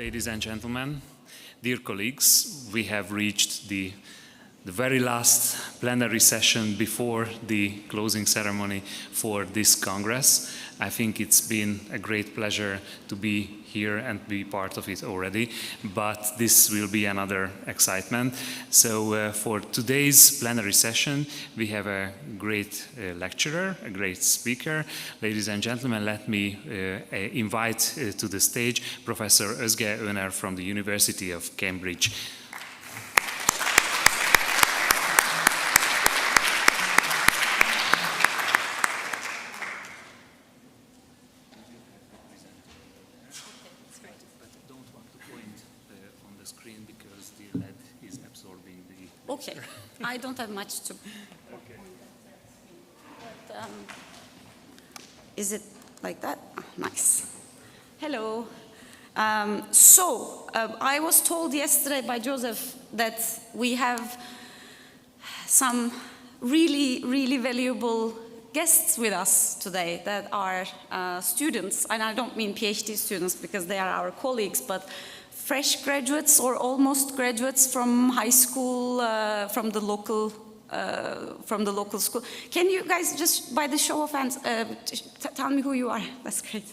ladies and gentlemen, dear colleagues, we have reached the very last plenary session before the closing ceremony for this Congress. I think it's been a great pleasure to be here and be part of it already, but this will be another excitement. So for today's plenary session, we have a great lecturer, a great speaker. Ladies and gentlemen, let me invite to the stage Professor Özge Öner from the University of Cambridge. Okay, I don't have much to. Okay. But, is it like that? Oh, nice. Hello. I was told yesterday by Joseph that we have some really valuable guests with us today that are students, and I don't mean PhD students because they are our colleagues, but fresh graduates or almost graduates from high school, from the local school. Can you guys just, by the show of hands, tell me who you are? That's great.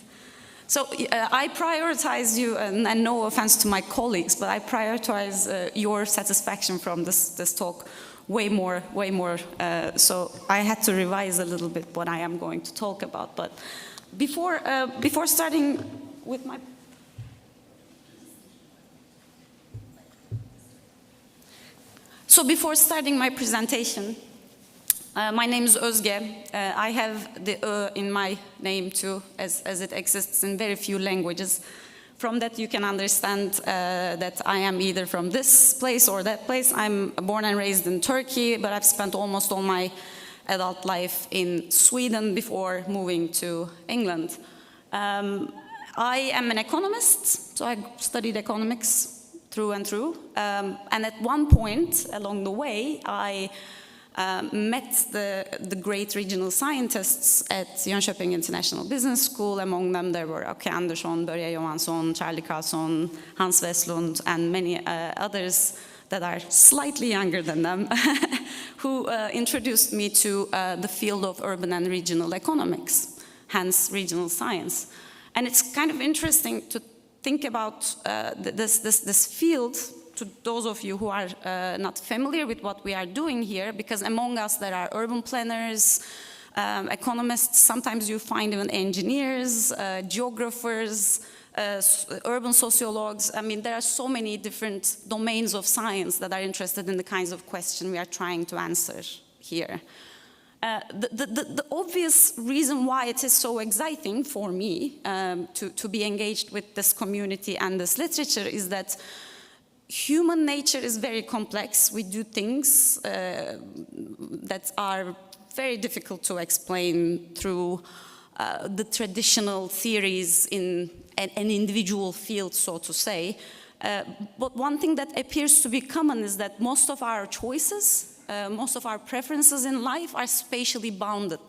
So I prioritize you, and no offense to my colleagues, but I prioritize your satisfaction from this talk way more. So I had to revise a little bit what I am going to talk about. But before starting with my So before starting my presentation, my name is Özge. I have the Ö in my name too, as it exists in very few languages. From that you can understand that I am either from this place or that place. I'm born and raised in Turkey, but I've spent almost all my adult life in Sweden before moving to England. I am an economist, so I studied economics through and through. And at one point along the way, I met the great regional scientists at Jönköping International Business School. Among them, there were Åke Andersson, Börje Johansson, Charlie Carlson, Hans Westlund, and many others that are slightly younger than them, who introduced me to the field of urban and regional economics, hence regional science. And it's kind of interesting to think about this field to those of you who are not familiar with what we are doing here, because among us there are urban planners, economists, sometimes you find even engineers, geographers, urban sociologues. I mean, there are so many different domains of science that are interested in the kinds of questions we are trying to answer here. The obvious reason why it is so exciting for me to be engaged with this community and this literature is that human nature is very complex. We do things that are very difficult to explain through the traditional theories in an individual field, so to say. But one thing that appears to be common is that most of our choices, most of our preferences in life are spatially bounded,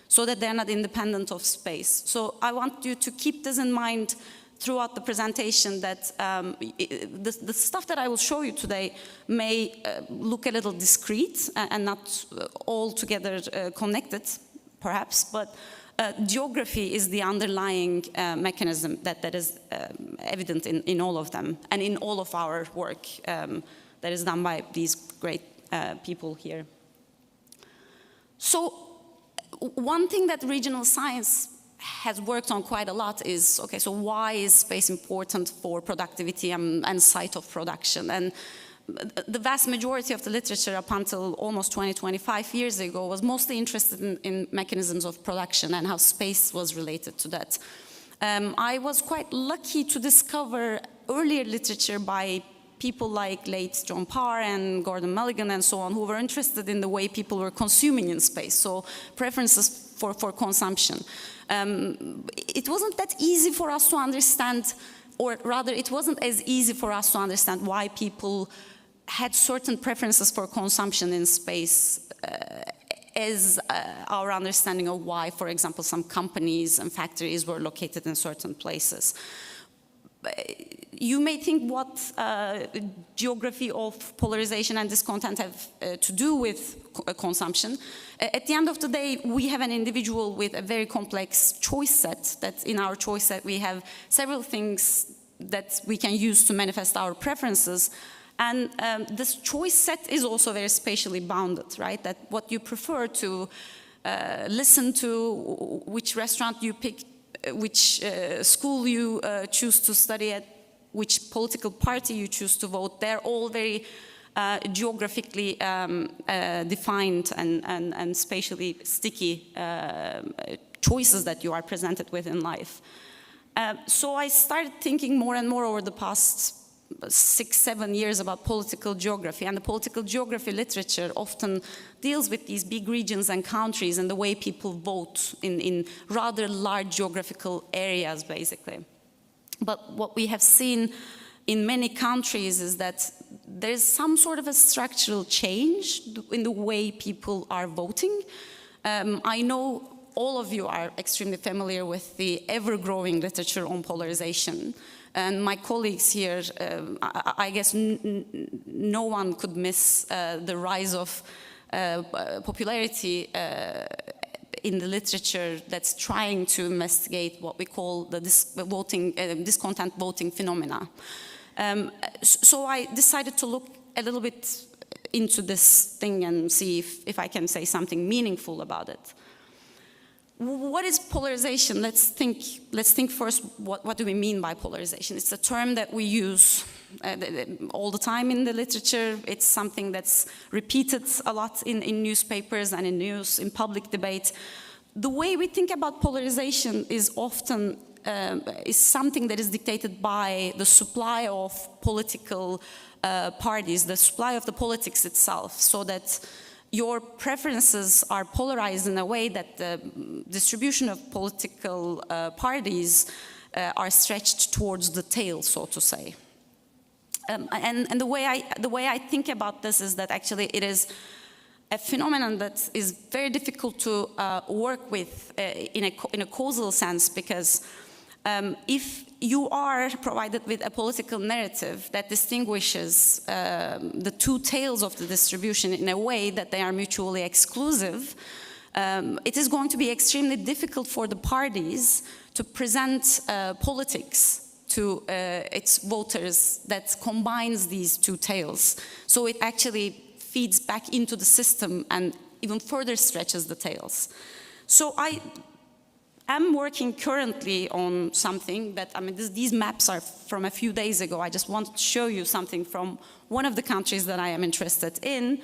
so that they're not independent of space. So I want you to keep this in mind throughout the presentation, that the stuff that I will show you today may look a little discrete and not altogether connected, perhaps, but geography is the underlying mechanism that is evident in all of them, and in all of our work that is done by these great people here. So one thing that regional science has worked on quite a lot is, okay, so why is space important for productivity and site of production? And the vast majority of the literature up until almost 25 years ago was mostly interested in mechanisms of production and how space was related to that. I was quite lucky to discover earlier literature by people like late John Parr and Gordon Mulligan and so on, who were interested in the way people were consuming in space, so preferences for consumption. It wasn't that easy for us to understand, or rather it wasn't as easy for us to understand why people had certain preferences for consumption in space as our understanding of why, for example, some companies and factories were located in certain places. you may think what geography of polarization and discontent have to do with consumption. At the end of the day, we have an individual with a very complex choice set. That in our choice set, we have several things that we can use to manifest our preferences. And this choice set is also very spatially bounded, right? That what you prefer to listen to, which restaurant you pick, which school you choose to study at, which political party you choose to vote, they're all very geographically defined and spatially sticky choices that you are presented with in life. So I started thinking more and more over the past 6-7 years about political geography, and the political geography literature often deals with these big regions and countries and the way people vote in rather large geographical areas, basically. But what we have seen in many countries is that there's some sort of a structural change in the way people are voting. I know all of you are extremely familiar with the ever-growing literature on polarization. And my colleagues here, I guess no one could miss the rise of popularity in the literature that's trying to investigate what we call the discontent voting phenomena. So I decided to look a little bit into this thing and see if I can say something meaningful about it. What is polarization? Let's think first, what do we mean by polarization? It's a term that we use all the time in the literature. It's something that's repeated a lot in newspapers and in news, in public debate. The way we think about polarization is often is something that is dictated by the supply of political parties, the supply of the politics itself, so that your preferences are polarized in a way that the distribution of political parties are stretched towards the tail, so to say. And the way I think about this is that actually it is a phenomenon that is very difficult to work with in a causal sense, because if you are provided with a political narrative that distinguishes the two tails of the distribution in a way that they are mutually exclusive, it is going to be extremely difficult for the parties to present politics to its voters that combines these two tails. So it actually feeds back into the system and even further stretches the tails. So I'm working currently on something that, I mean, these maps are from a few days ago. I just wanted to show you something from one of the countries that I am interested in.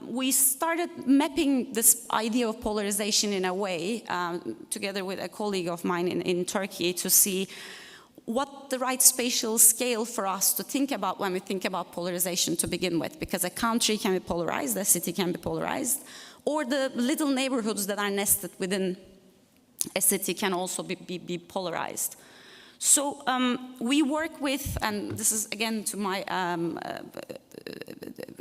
We started mapping this idea of polarization in a way, together with a colleague of mine in Turkey, to see what the right spatial scale for us to think about when we think about polarization to begin with. Because a country can be polarized, a city can be polarized, or the little neighborhoods that are nested within a city can also be polarized. So we work with, and this is again to my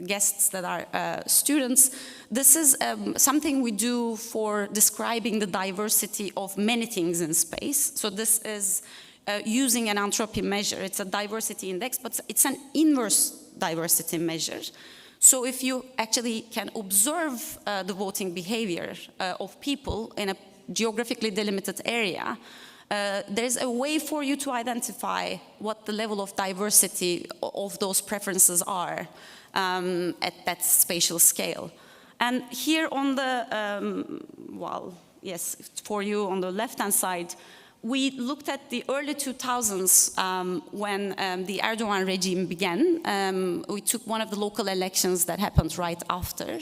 guests that are students, this is something we do for describing the diversity of many things in space. So this is using an entropy measure. It's a diversity index, but it's an inverse diversity measure. So if you actually can observe the voting behavior of people in a geographically delimited area, there's a way for you to identify what the level of diversity of those preferences are at that spatial scale. And here on the, well, yes, for you on the left-hand side, we looked at the early 2000s when the Erdogan regime began. We took one of the local elections that happened right after,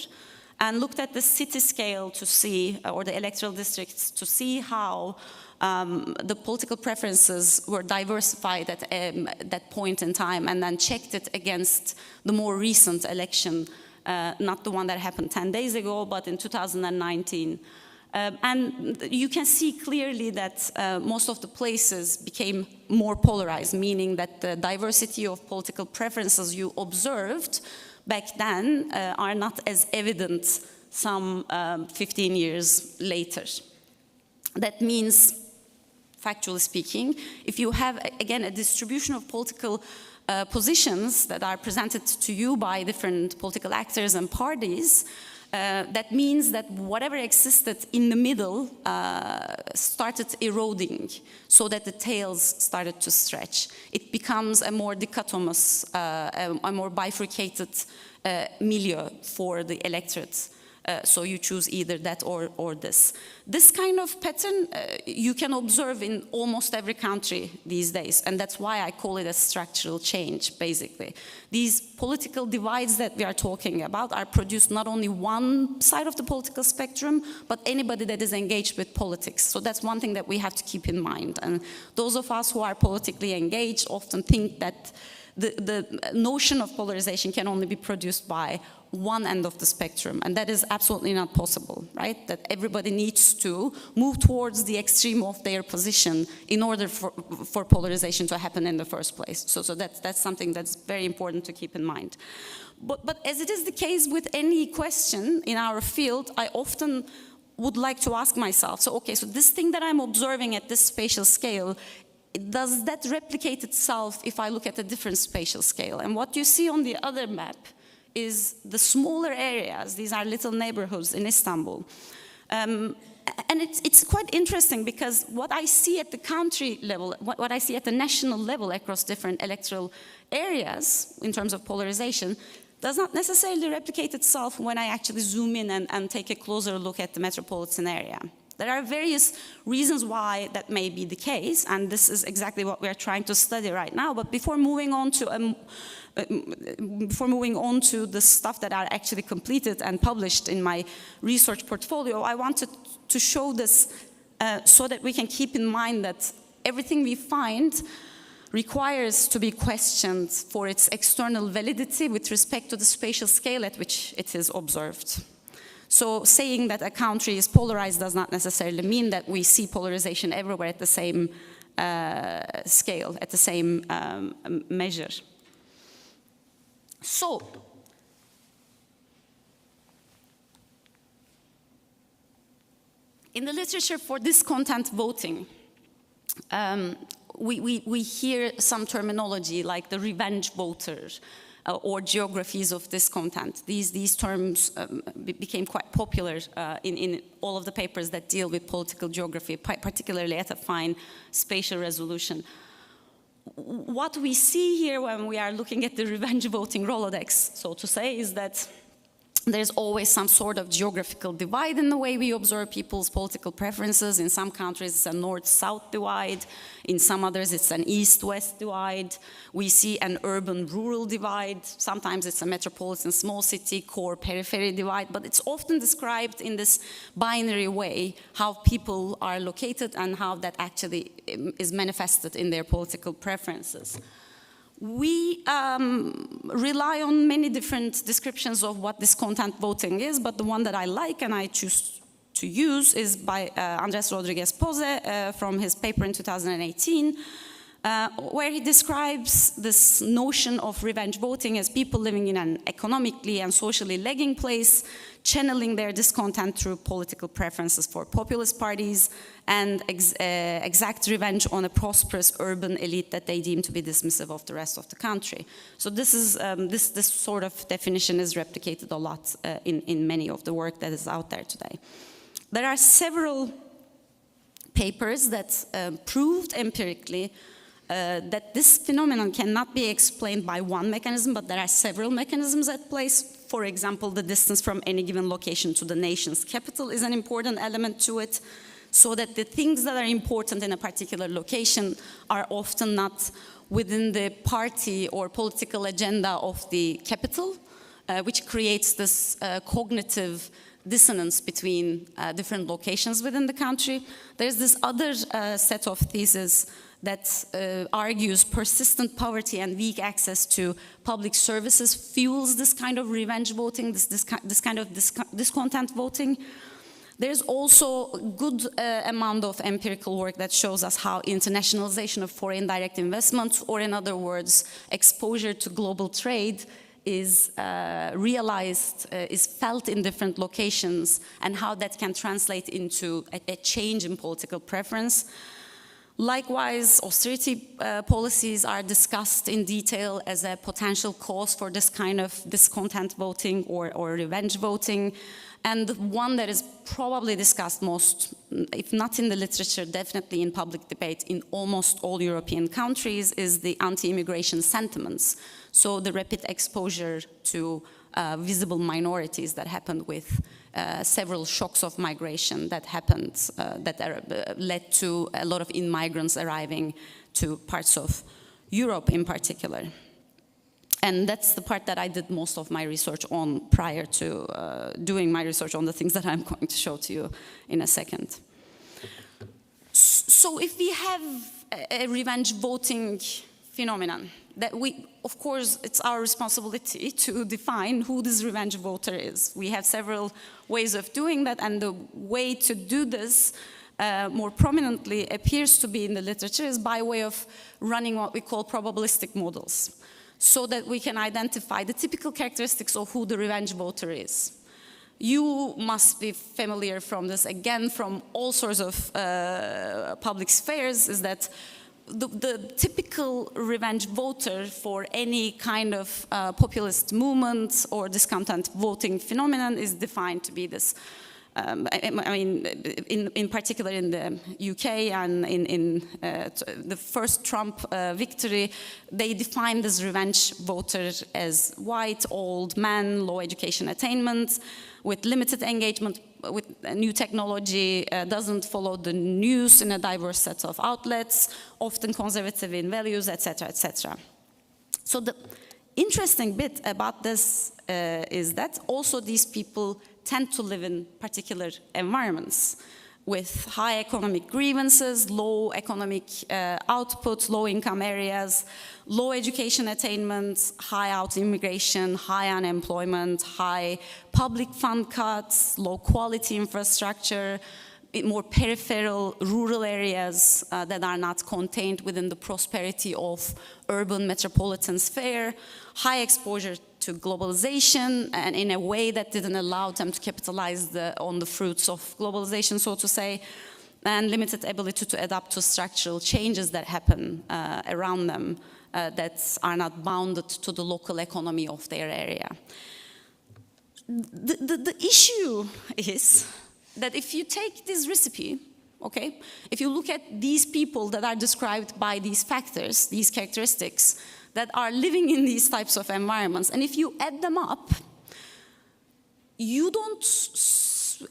and looked at the city scale to see, or the electoral districts, to see how the political preferences were diversified at that point in time, and then checked it against the more recent election, not the one that happened 10 days ago, but in 2019. And you can see clearly that most of the places became more polarized, meaning that the diversity of political preferences you observed back then are not as evident some 15 years later. That means factually speaking. If you have, again, a distribution of political positions that are presented to you by different political actors and parties, that means that whatever existed in the middle started eroding, so that the tails started to stretch. It becomes a more dichotomous, a more bifurcated milieu for the electorate. So you choose either that or this. This kind of pattern you can observe in almost every country these days, and that's why I call it a structural change, basically. These political divides that we are talking about are produced not only one side of the political spectrum, but anybody that is engaged with politics. So that's one thing that we have to keep in mind. And those of us who are politically engaged often think that the notion of polarization can only be produced by one end of the spectrum, and that is absolutely not possible, right? That everybody needs to move towards the extreme of their position in order for polarization to happen in the first place. So that's something that's very important to keep in mind. But as it is the case with any question in our field, I often would like to ask myself, so okay, so this thing that I'm observing at this spatial scale, does that replicate itself if I look at a different spatial scale? And what you see on the other map is the smaller areas. These are little neighborhoods in Istanbul. And it's quite interesting because what I see at the country level, what I see at the national level across different electoral areas in terms of polarization, does not necessarily replicate itself when I actually zoom in and take a closer look at the metropolitan area. There are various reasons why that may be the case, and this is exactly what we are trying to study right now. But before moving on to the stuff that are actually completed and published in my research portfolio, I wanted to show this so that we can keep in mind that everything we find requires to be questioned for its external validity with respect to the spatial scale at which it is observed. So saying that a country is polarized does not necessarily mean that we see polarization everywhere at the same scale, at the same measure. So, in the literature for discontent voting, we hear some terminology like the revenge voter, or geographies of discontent. These terms became quite popular in all of the papers that deal with political geography, particularly at a fine spatial resolution. What we see here when we are looking at the revenge voting Rolodex, so to say, is that there's always some sort of geographical divide in the way we observe people's political preferences. In some countries, it's a north-south divide. In some others, it's an east-west divide. We see an urban-rural divide. Sometimes it's a metropolitan small city, core periphery divide. But it's often described in this binary way, how people are located and how that actually is manifested in their political preferences. We rely on many different descriptions of what discontent voting is, but the one that I like and I choose to use is by Andres Rodriguez Poze from his paper in 2018, where he describes this notion of revenge voting as people living in an economically and socially lagging place, channeling their discontent through political preferences for populist parties and exact revenge on a prosperous urban elite that they deem to be dismissive of the rest of the country. So this is this sort of definition is replicated a lot in many of the work that is out there today. There are several papers that proved empirically that this phenomenon cannot be explained by one mechanism, but there are several mechanisms at play. For example, the distance from any given location to the nation's capital is an important element to it, so that the things that are important in a particular location are often not within the party or political agenda of the capital, which creates this cognitive dissonance between different locations within the country. There's this other set of theses that argues persistent poverty and weak access to public services fuels this kind of revenge voting, this kind of discontent voting. There's also a good amount of empirical work that shows us how internationalization of foreign direct investment, or in other words, exposure to global trade, is realized, is felt in different locations, and how that can translate into a change in political preference. Likewise, austerity policies are discussed in detail as a potential cause for this kind of discontent voting or revenge voting. And the one that is probably discussed most, if not in the literature, definitely in public debate in almost all European countries, is the anti-immigration sentiments. So the rapid exposure to visible minorities that happened with several shocks of migration that happened, led to a lot of immigrants arriving to parts of Europe in particular. And that's the part that I did most of my research on prior to doing my research on the things that I'm going to show to you in a second. So if we have a revenge voting phenomenon, that of course, it's our responsibility to define who this revenge voter is. We have several ways of doing that, and the way to do this more prominently appears to be in the literature is by way of running what we call probabilistic models, so that we can identify the typical characteristics of who the revenge voter is. You must be familiar from this, again, from all sorts of public spheres, is that the typical revenge voter for any kind of populist movement or discontent voting phenomenon is defined to be this. I mean, in particular in the UK and in the first Trump victory, they defined this revenge voter as white, old man, low education attainment, with limited engagement with new technology, doesn't follow the news in a diverse set of outlets, often conservative in values, etc., etc. So the interesting bit about this is that also these people tend to live in particular environments with high economic grievances, low economic output, low income areas, low education attainment, high out immigration, high unemployment, high public fund cuts, low quality infrastructure, more peripheral rural areas that are not contained within the prosperity of urban metropolitan sphere, high exposure to globalization, and in a way that didn't allow them to capitalize on the fruits of globalization, so to say, and limited ability to adapt to structural changes that happen around them that are not bounded to the local economy of their area. The issue is that if you take this recipe, okay, if you look at these people that are described by these factors, these characteristics, that are living in these types of environments, and if you add them up, you don't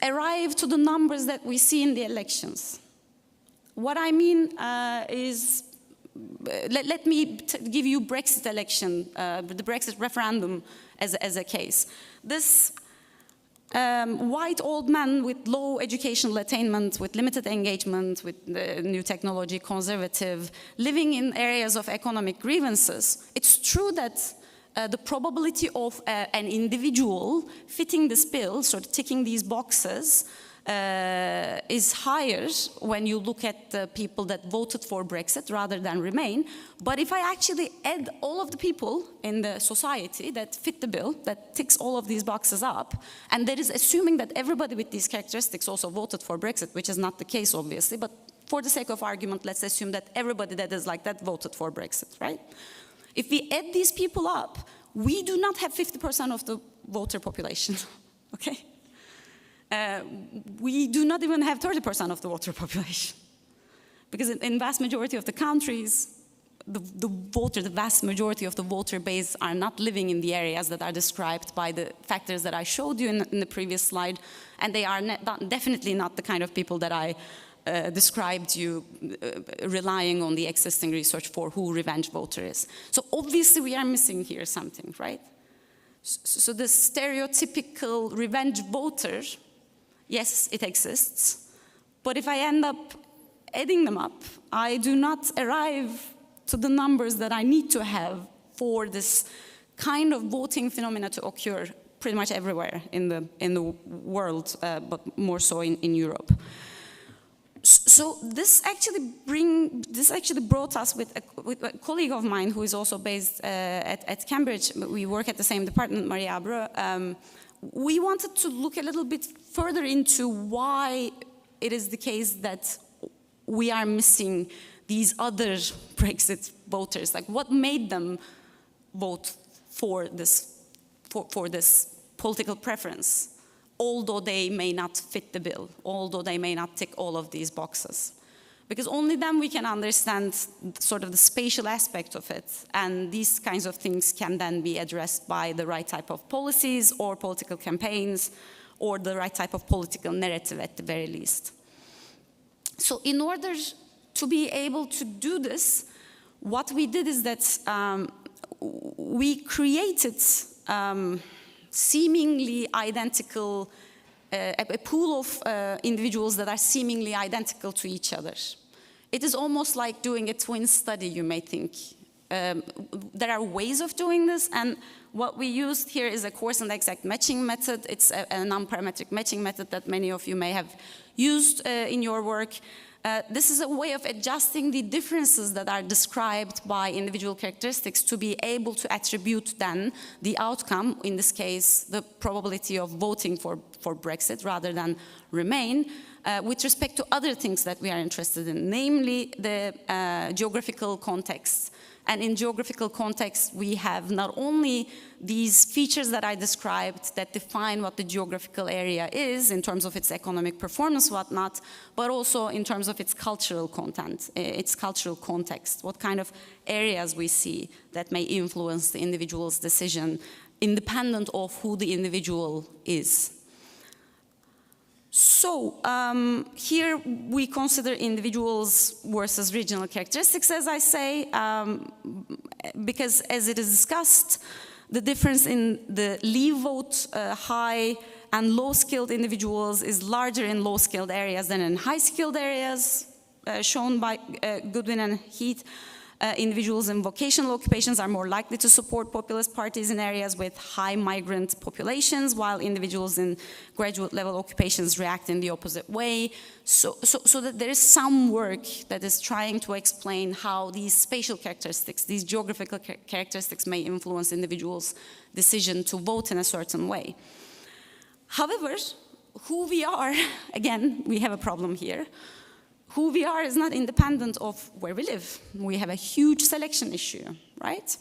arrive to the numbers that we see in the elections. What I mean is, let me give you Brexit election, the Brexit referendum as a case. This white old man with low educational attainment, with limited engagement with new technology, conservative, living in areas of economic grievances. It's true that the probability of an individual fitting this bill, sort of ticking these boxes, is higher when you look at the people that voted for Brexit rather than Remain. But if I actually add all of the people in the society that fit the bill, that ticks all of these boxes up, and that is assuming that everybody with these characteristics also voted for Brexit, which is not the case, obviously, but for the sake of argument, let's assume that everybody that is like that voted for Brexit, right? If we add these people up, we do not have 50% of the voter population, okay? We do not even have 30% of the voter population. Because in vast majority of the countries, the vast majority of the voter base are not living in the areas that are described by the factors that I showed you in the previous slide, and they are definitely not the kind of people that I described you relying on the existing research for who revenge voter is. So obviously we are missing here something, right? So the stereotypical revenge voter, yes, it exists, but if I end up adding them up, I do not arrive to the numbers that I need to have for this kind of voting phenomena to occur pretty much everywhere in the world, but more so in Europe. So this actually brought us with a colleague of mine who is also based at Cambridge. We work at the same department, Maria Abreu. We wanted to look a little bit further into why it is the case that we are missing these other Brexit voters? Like, what made them vote for this political preference, although they may not fit the bill, although they may not tick all of these boxes? Because only then we can understand sort of the spatial aspect of it, and these kinds of things can then be addressed by the right type of policies or political campaigns, or the right type of political narrative at the very least. So in order to be able to do this, what we did is that we created seemingly identical, a pool of individuals that are seemingly identical to each other. It is almost like doing a twin study, you may think. There are ways of doing this, and what we used here is a coarse and exact matching method. It's a non-parametric matching method that many of you may have used in your work. This is a way of adjusting the differences that are described by individual characteristics to be able to attribute then the outcome, in this case, the probability of voting for Brexit rather than Remain, with respect to other things that we are interested in, namely the geographical context. And in geographical context, we have not only these features that I described that define what the geographical area is in terms of its economic performance, whatnot, but also in terms of its cultural content, its cultural context, what kind of areas we see that may influence the individual's decision, independent of who the individual is. So here we consider individuals versus regional characteristics, as I say, because as it is discussed, the difference in the leave vote high and low-skilled individuals is larger in low-skilled areas than in high-skilled areas, shown by Goodwin and Heath. Individuals in vocational occupations are more likely to support populist parties in areas with high migrant populations, while individuals in graduate level occupations react in the opposite way. So that there is some work that is trying to explain how these spatial characteristics, these geographical characteristics may influence individuals' decision to vote in a certain way. However, who we are, again, we have a problem here. Who we are is not independent of where we live. We have a huge selection issue, right?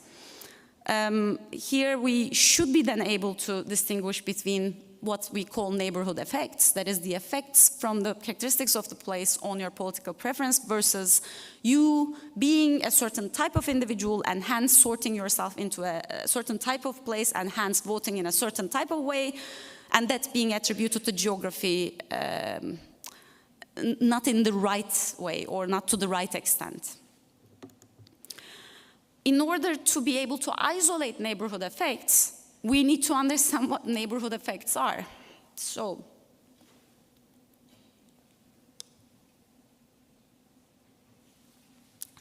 Here we should be then able to distinguish between what we call neighborhood effects, that is the effects from the characteristics of the place on your political preference versus you being a certain type of individual and hence sorting yourself into a certain type of place and hence voting in a certain type of way, and that being attributed to geography not in the right way or not to the right extent. In order to be able to isolate neighborhood effects, we need to understand what neighborhood effects are. So,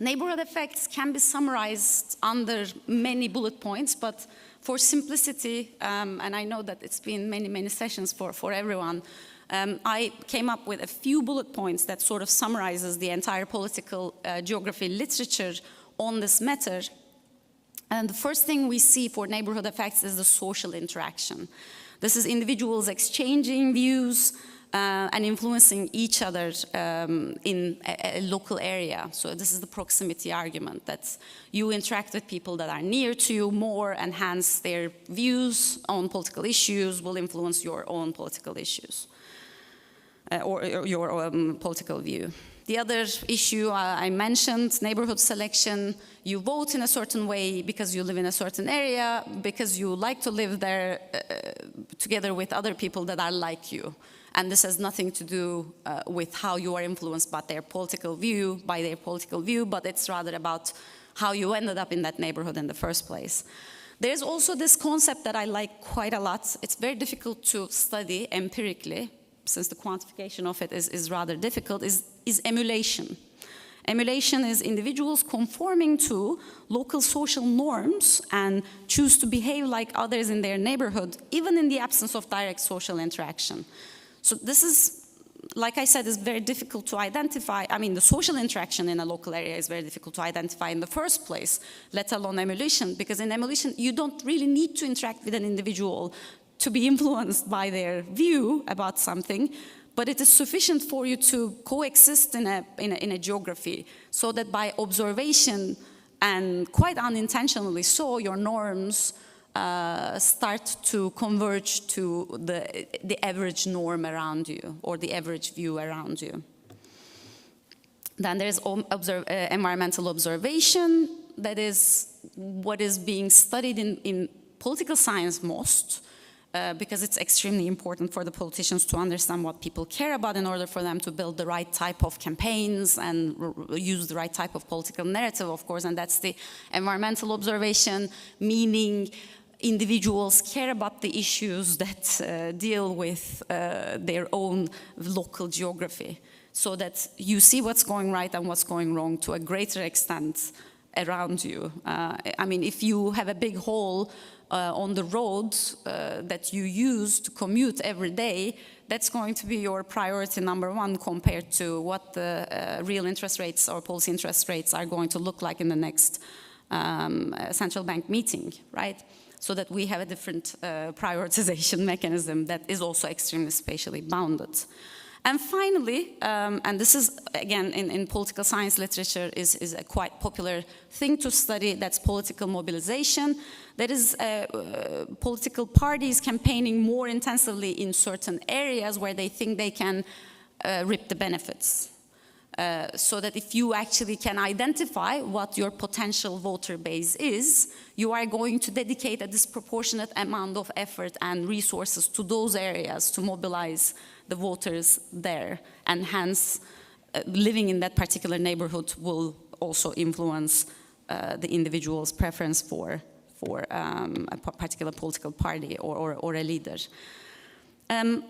neighborhood effects can be summarized under many bullet points, but for simplicity, and I know that it's been many, many sessions for everyone, I came up with a few bullet points that sort of summarizes the entire political geography literature on this matter. And the first thing we see for neighborhood effects is the social interaction. This is individuals exchanging views and influencing each other in a local area. So this is the proximity argument, that you interact with people that are near to you more, and hence their views on political issues will influence your own political issues. Or your political view. The other issue I mentioned, neighborhood selection. You vote in a certain way because you live in a certain area, because you like to live there together with other people that are like you. And this has nothing to do with how you are influenced by their political view, but it's rather about how you ended up in that neighborhood in the first place. There's also this concept that I like quite a lot. It's very difficult to study empirically, since the quantification of it is rather difficult, is emulation. Emulation is individuals conforming to local social norms and choose to behave like others in their neighborhood, even in the absence of direct social interaction. So this is, like I said, is very difficult to identify. I mean, the social interaction in a local area is very difficult to identify in the first place, let alone emulation, because in emulation, you don't really need to interact with an individual to be influenced by their view about something, but it is sufficient for you to coexist in a geography, so that by observation and quite unintentionally so, your norms start to converge to the average norm around you, or the average view around you. Then there's environmental observation. That is what is being studied in political science most, because it's extremely important for the politicians to understand what people care about in order for them to build the right type of campaigns and use the right type of political narrative, of course, and that's the environmental observation, meaning individuals care about the issues that deal with their own local geography, so that you see what's going right and what's going wrong to a greater extent around you. I mean, if you have a big hole on the road that you use to commute every day, that's going to be your priority number one compared to what the real interest rates or policy interest rates are going to look like in the next central bank meeting, right? So that we have a different prioritization mechanism that is also extremely spatially bounded. And finally, and this is, again, in political science literature, is a quite popular thing to study, that's political mobilization. That is political parties campaigning more intensively in certain areas where they think they can reap the benefits. So that if you actually can identify what your potential voter base is, you are going to dedicate a disproportionate amount of effort and resources to those areas to mobilize the voters there, and hence living in that particular neighborhood will also influence the individual's preference for a particular political party or a leader. And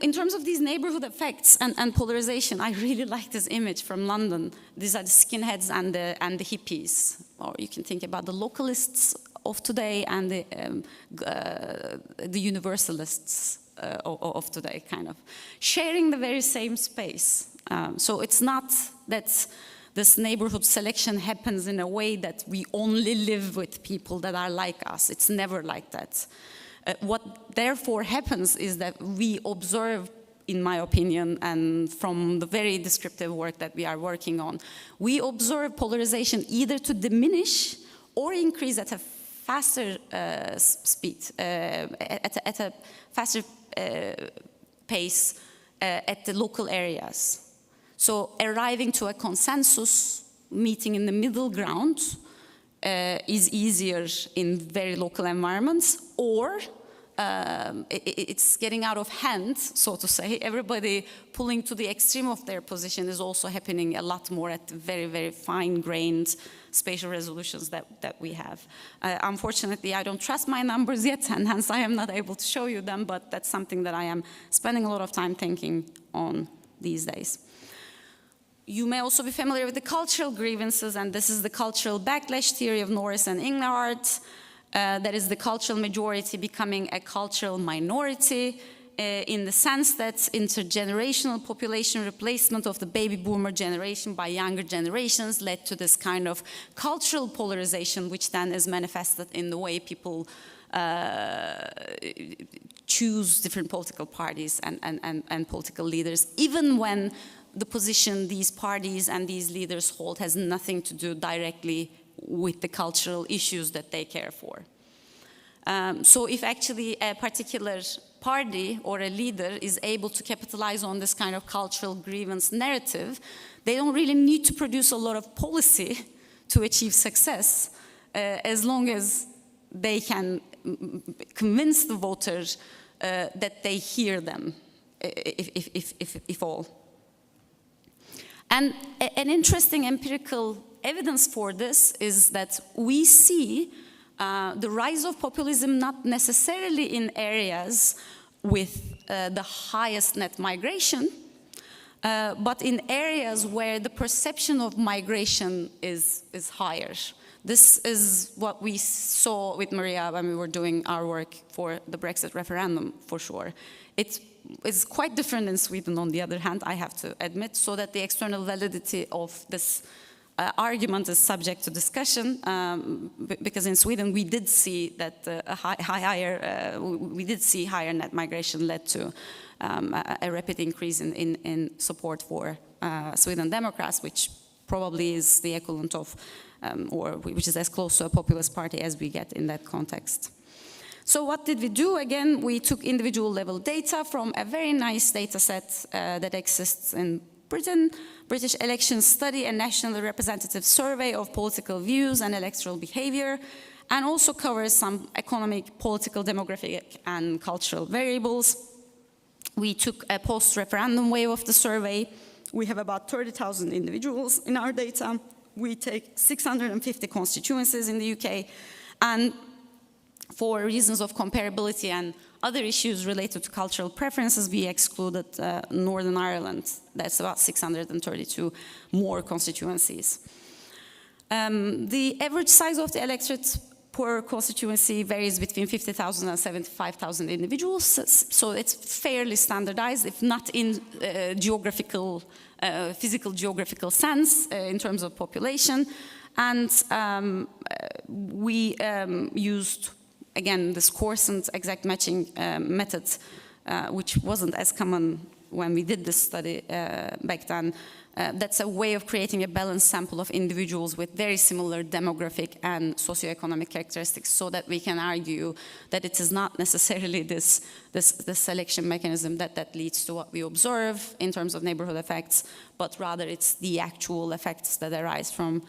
in terms of these neighborhood effects and polarization, I really like this image from London. These are the skinheads and the hippies, or you can think about the localists of today and the universalists of today, kind of sharing the very same space. So it's not that this neighborhood selection happens in a way that we only live with people that are like us. It's never like that. What therefore happens is that we observe, in my opinion, and from the very descriptive work that we are working on, we observe polarization either to diminish or increase at a faster speed, at a faster pace at the local areas. So arriving to a consensus, meeting in the middle ground, is easier in very local environments, or it's getting out of hand, so to say. Everybody pulling to the extreme of their position is also happening a lot more at very, very fine-grained spatial resolutions that we have. Unfortunately, I don't trust my numbers yet, and hence I am not able to show you them, but that's something that I am spending a lot of time thinking on these days. You may also be familiar with the cultural grievances, and this is the cultural backlash theory of Norris and Englehart. That is the cultural majority becoming a cultural minority in the sense that intergenerational population replacement of the baby boomer generation by younger generations led to this kind of cultural polarization, which then is manifested in the way people choose different political parties and political leaders, even when the position these parties and these leaders hold has nothing to do directly with the cultural issues that they care for. So if actually a particular party or a leader is able to capitalize on this kind of cultural grievance narrative, they don't really need to produce a lot of policy to achieve success, as long as they can convince the voters that they hear them, if all. And an interesting empirical evidence for this is that we see the rise of populism not necessarily in areas with the highest net migration, but in areas where the perception of migration is higher. This is what we saw with Maria when we were doing our work for the Brexit referendum, for sure. It's quite different in Sweden, on the other hand, I have to admit, so that the external validity of this argument is subject to discussion, because in Sweden we did see that we did see higher net migration led to a rapid increase in support for Sweden Democrats, which probably is the equivalent of, or which is as close to a populist party as we get in that context. So what did we do? Again, we took individual level data from a very nice data set that exists in Britain, British Election Study, a nationally representative survey of political views and electoral behavior, and also covers some economic, political, demographic, and cultural variables. We took a post-referendum wave of the survey. We have about 30,000 individuals in our data. We take 650 constituencies in the UK, and for reasons of comparability and other issues related to cultural preferences, we excluded Northern Ireland. That's about 632 more constituencies. The average size of the electorate per constituency varies between 50,000 and 75,000 individuals, so it's fairly standardized, if not in physical geographical sense in terms of population. And we used, again, this coarsened exact matching method, which wasn't as common when we did this study back then. That's a way of creating a balanced sample of individuals with very similar demographic and socioeconomic characteristics, so that we can argue that it is not necessarily this selection mechanism that leads to what we observe in terms of neighborhood effects, but rather it's the actual effects that arise from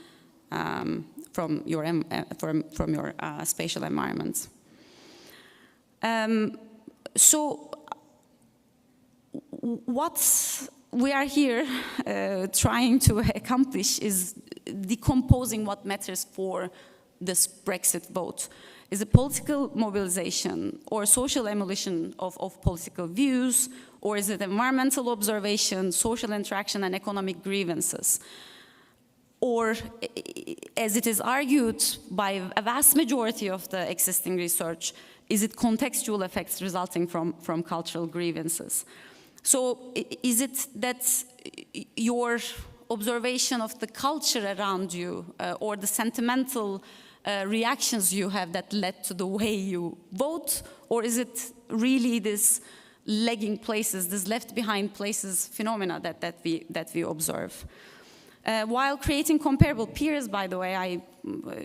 your spatial environment. So what we are here trying to accomplish is decomposing what matters for this Brexit vote. Is it political mobilization or social emulation of political views, or is it environmental observation, social interaction, and economic grievances? Or, as it is argued by a vast majority of the existing research, is it contextual effects resulting from cultural grievances? So is it that your observation of the culture around you or the sentimental reactions you have that led to the way you vote, or is it really this lagging places, this left behind places phenomena that we observe? While creating comparable peers, by the way, I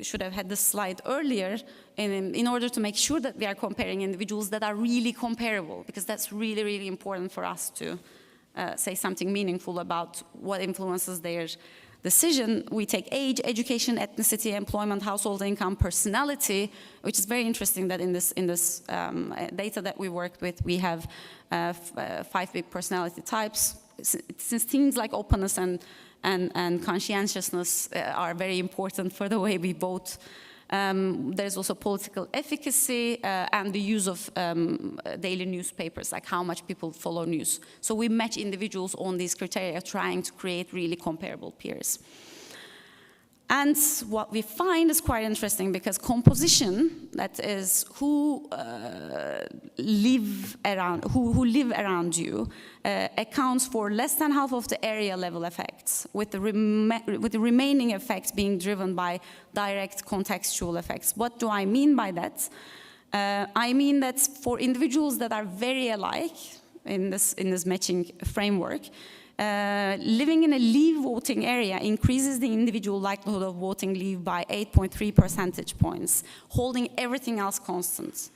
should have had this slide earlier, in order to make sure that we are comparing individuals that are really comparable, because that's really, really important for us to say something meaningful about what influences their decision. We take age, education, ethnicity, employment, household income, personality, which is very interesting that in this data that we worked with, we have 5 big personality types. Since things like openness and conscientiousness are very important for the way we vote. There's also political efficacy and the use of daily newspapers, like how much people follow news. So we match individuals on these criteria, trying to create really comparable peers. And what we find is quite interesting, because composition, that is who live around you, accounts for less than half of the area level effects, with the remaining effects being driven by direct contextual effects. What do I mean by that? I mean that for individuals that are very alike in this matching framework, living in a leave voting area increases the individual likelihood of voting leave by 8.3 percentage points, holding everything else constant.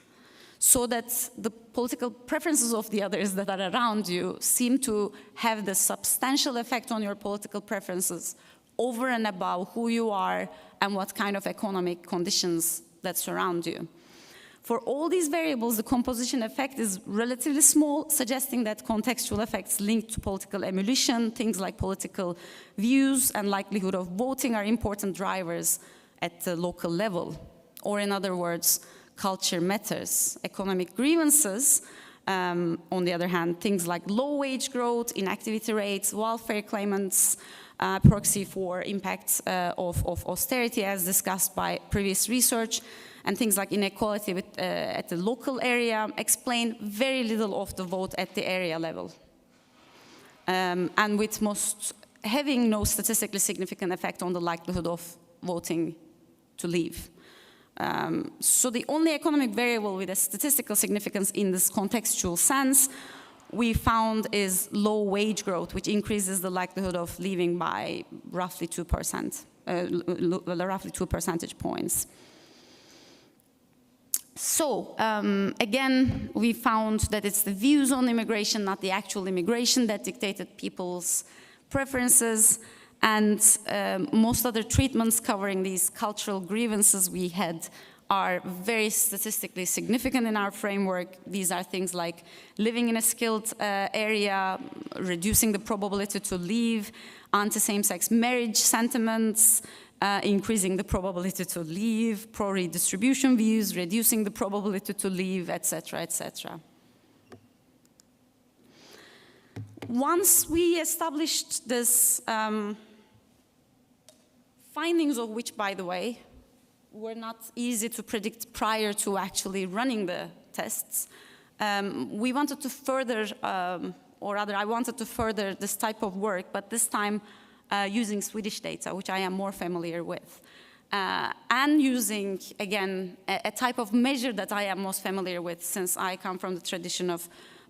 So that the political preferences of the others that are around you seem to have the substantial effect on your political preferences over and above who you are and what kind of economic conditions that surround you. For all these variables, the composition effect is relatively small, suggesting that contextual effects linked to political emulation, things like political views and likelihood of voting, are important drivers at the local level. Or in other words, culture matters. Economic grievances, on the other hand, things like low wage growth, inactivity rates, welfare claimants, proxy for impacts of austerity, as discussed by previous research, and things like inequality at the local area, explain very little of the vote at the area level. And with most having no statistically significant effect on the likelihood of voting to leave. So the only economic variable with a statistical significance in this contextual sense we found is low wage growth, which increases the likelihood of leaving by roughly 2%, roughly 2 percentage points. So, again, we found that it's the views on immigration, not the actual immigration, that dictated people's preferences, and most other treatments covering these cultural grievances we had are very statistically significant in our framework. These are things like living in a skilled area, reducing the probability to leave, anti-same-sex marriage sentiments, increasing the probability to leave, pro-redistribution views, reducing the probability to leave, etc., etc. Once we established this, findings of which, by the way, were not easy to predict prior to actually running the tests, we wanted to further, or rather I wanted to further this type of work, but this time using Swedish data, which I am more familiar with. And using, again, a type of measure that I am most familiar with, since I come from the tradition of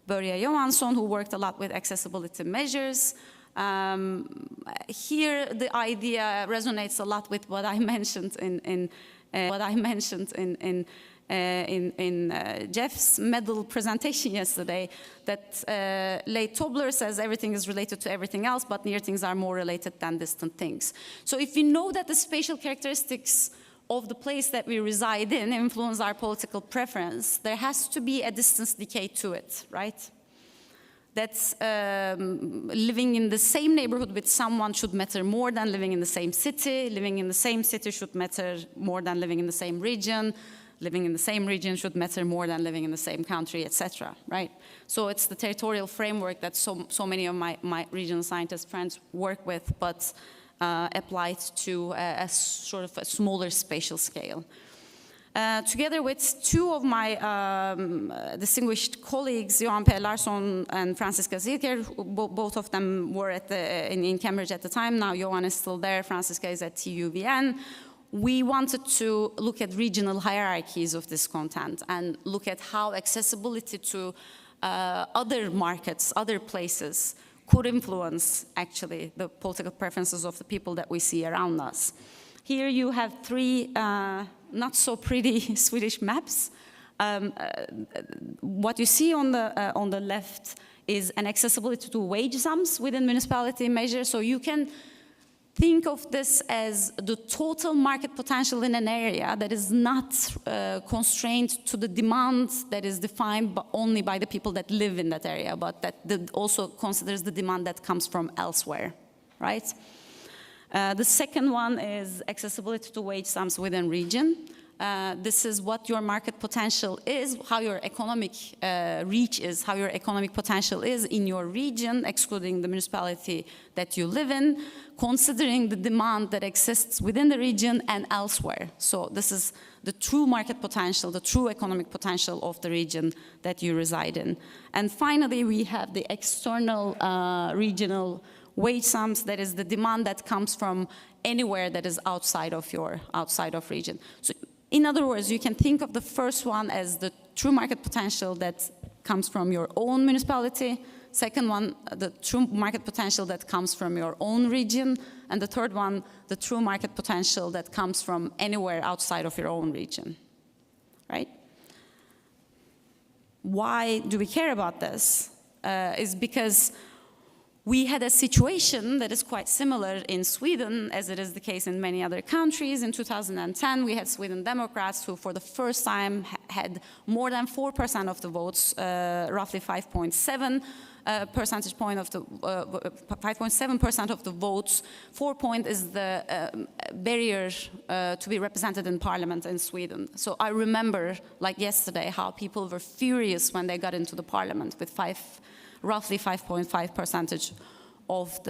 Börje Johansson, who worked a lot with accessibility measures. Here, the idea resonates a lot with what I mentioned in Jeff's medal presentation yesterday, that Leigh Tobler says everything is related to everything else, but near things are more related than distant things. So if we know that the spatial characteristics of the place that we reside in influence our political preference, there has to be a distance decay to it, right? That's living in the same neighborhood with someone should matter more than living in the same city. Living in the same city should matter more than living in the same region. Living in the same region should matter more than living in the same country, etc., right? So it's the territorial framework that so many of my regional scientist friends work with, but applied to a sort of a smaller spatial scale. Together with two of my distinguished colleagues, Johan P. Larsson and Franziska Zilker, both of them were in Cambridge at the time. Now Johan is still there, Franziska is at TUVN. We wanted to look at regional hierarchies of discontent and look at how accessibility to other markets, other places, could influence, actually, the political preferences of the people that we see around us. Here you have three not so pretty Swedish maps. What you see on the left is an accessibility to wage sums within municipality measures. So you can think of this as the total market potential in an area that is not constrained to the demand that is defined only by the people that live in that area, but that also considers the demand that comes from elsewhere, right? The second one is accessibility to wage sums within region. This is what your market potential is, how your economic reach is, how your economic potential is in your region, excluding the municipality that you live in, considering the demand that exists within the region and elsewhere. So this is the true market potential, the true economic potential of the region that you reside in. And finally, we have the external regional wage sums, that is the demand that comes from anywhere that is outside of region. So in other words, you can think of the first one as the true market potential that comes from your own municipality, second one, the true market potential that comes from your own region, and the third one, the true market potential that comes from anywhere outside of your own region, right? Why do we care about this? Is because we had a situation that is quite similar in Sweden, as it is the case in many other countries. In 2010, we had Sweden Democrats who, for the first time, had more than 4% of the votes, roughly 5.7 percentage point of the 5.7% of the votes. 4 point is the barrier to be represented in parliament in Sweden. So I remember, like yesterday, how people were furious when they got into the parliament with roughly 5.5% of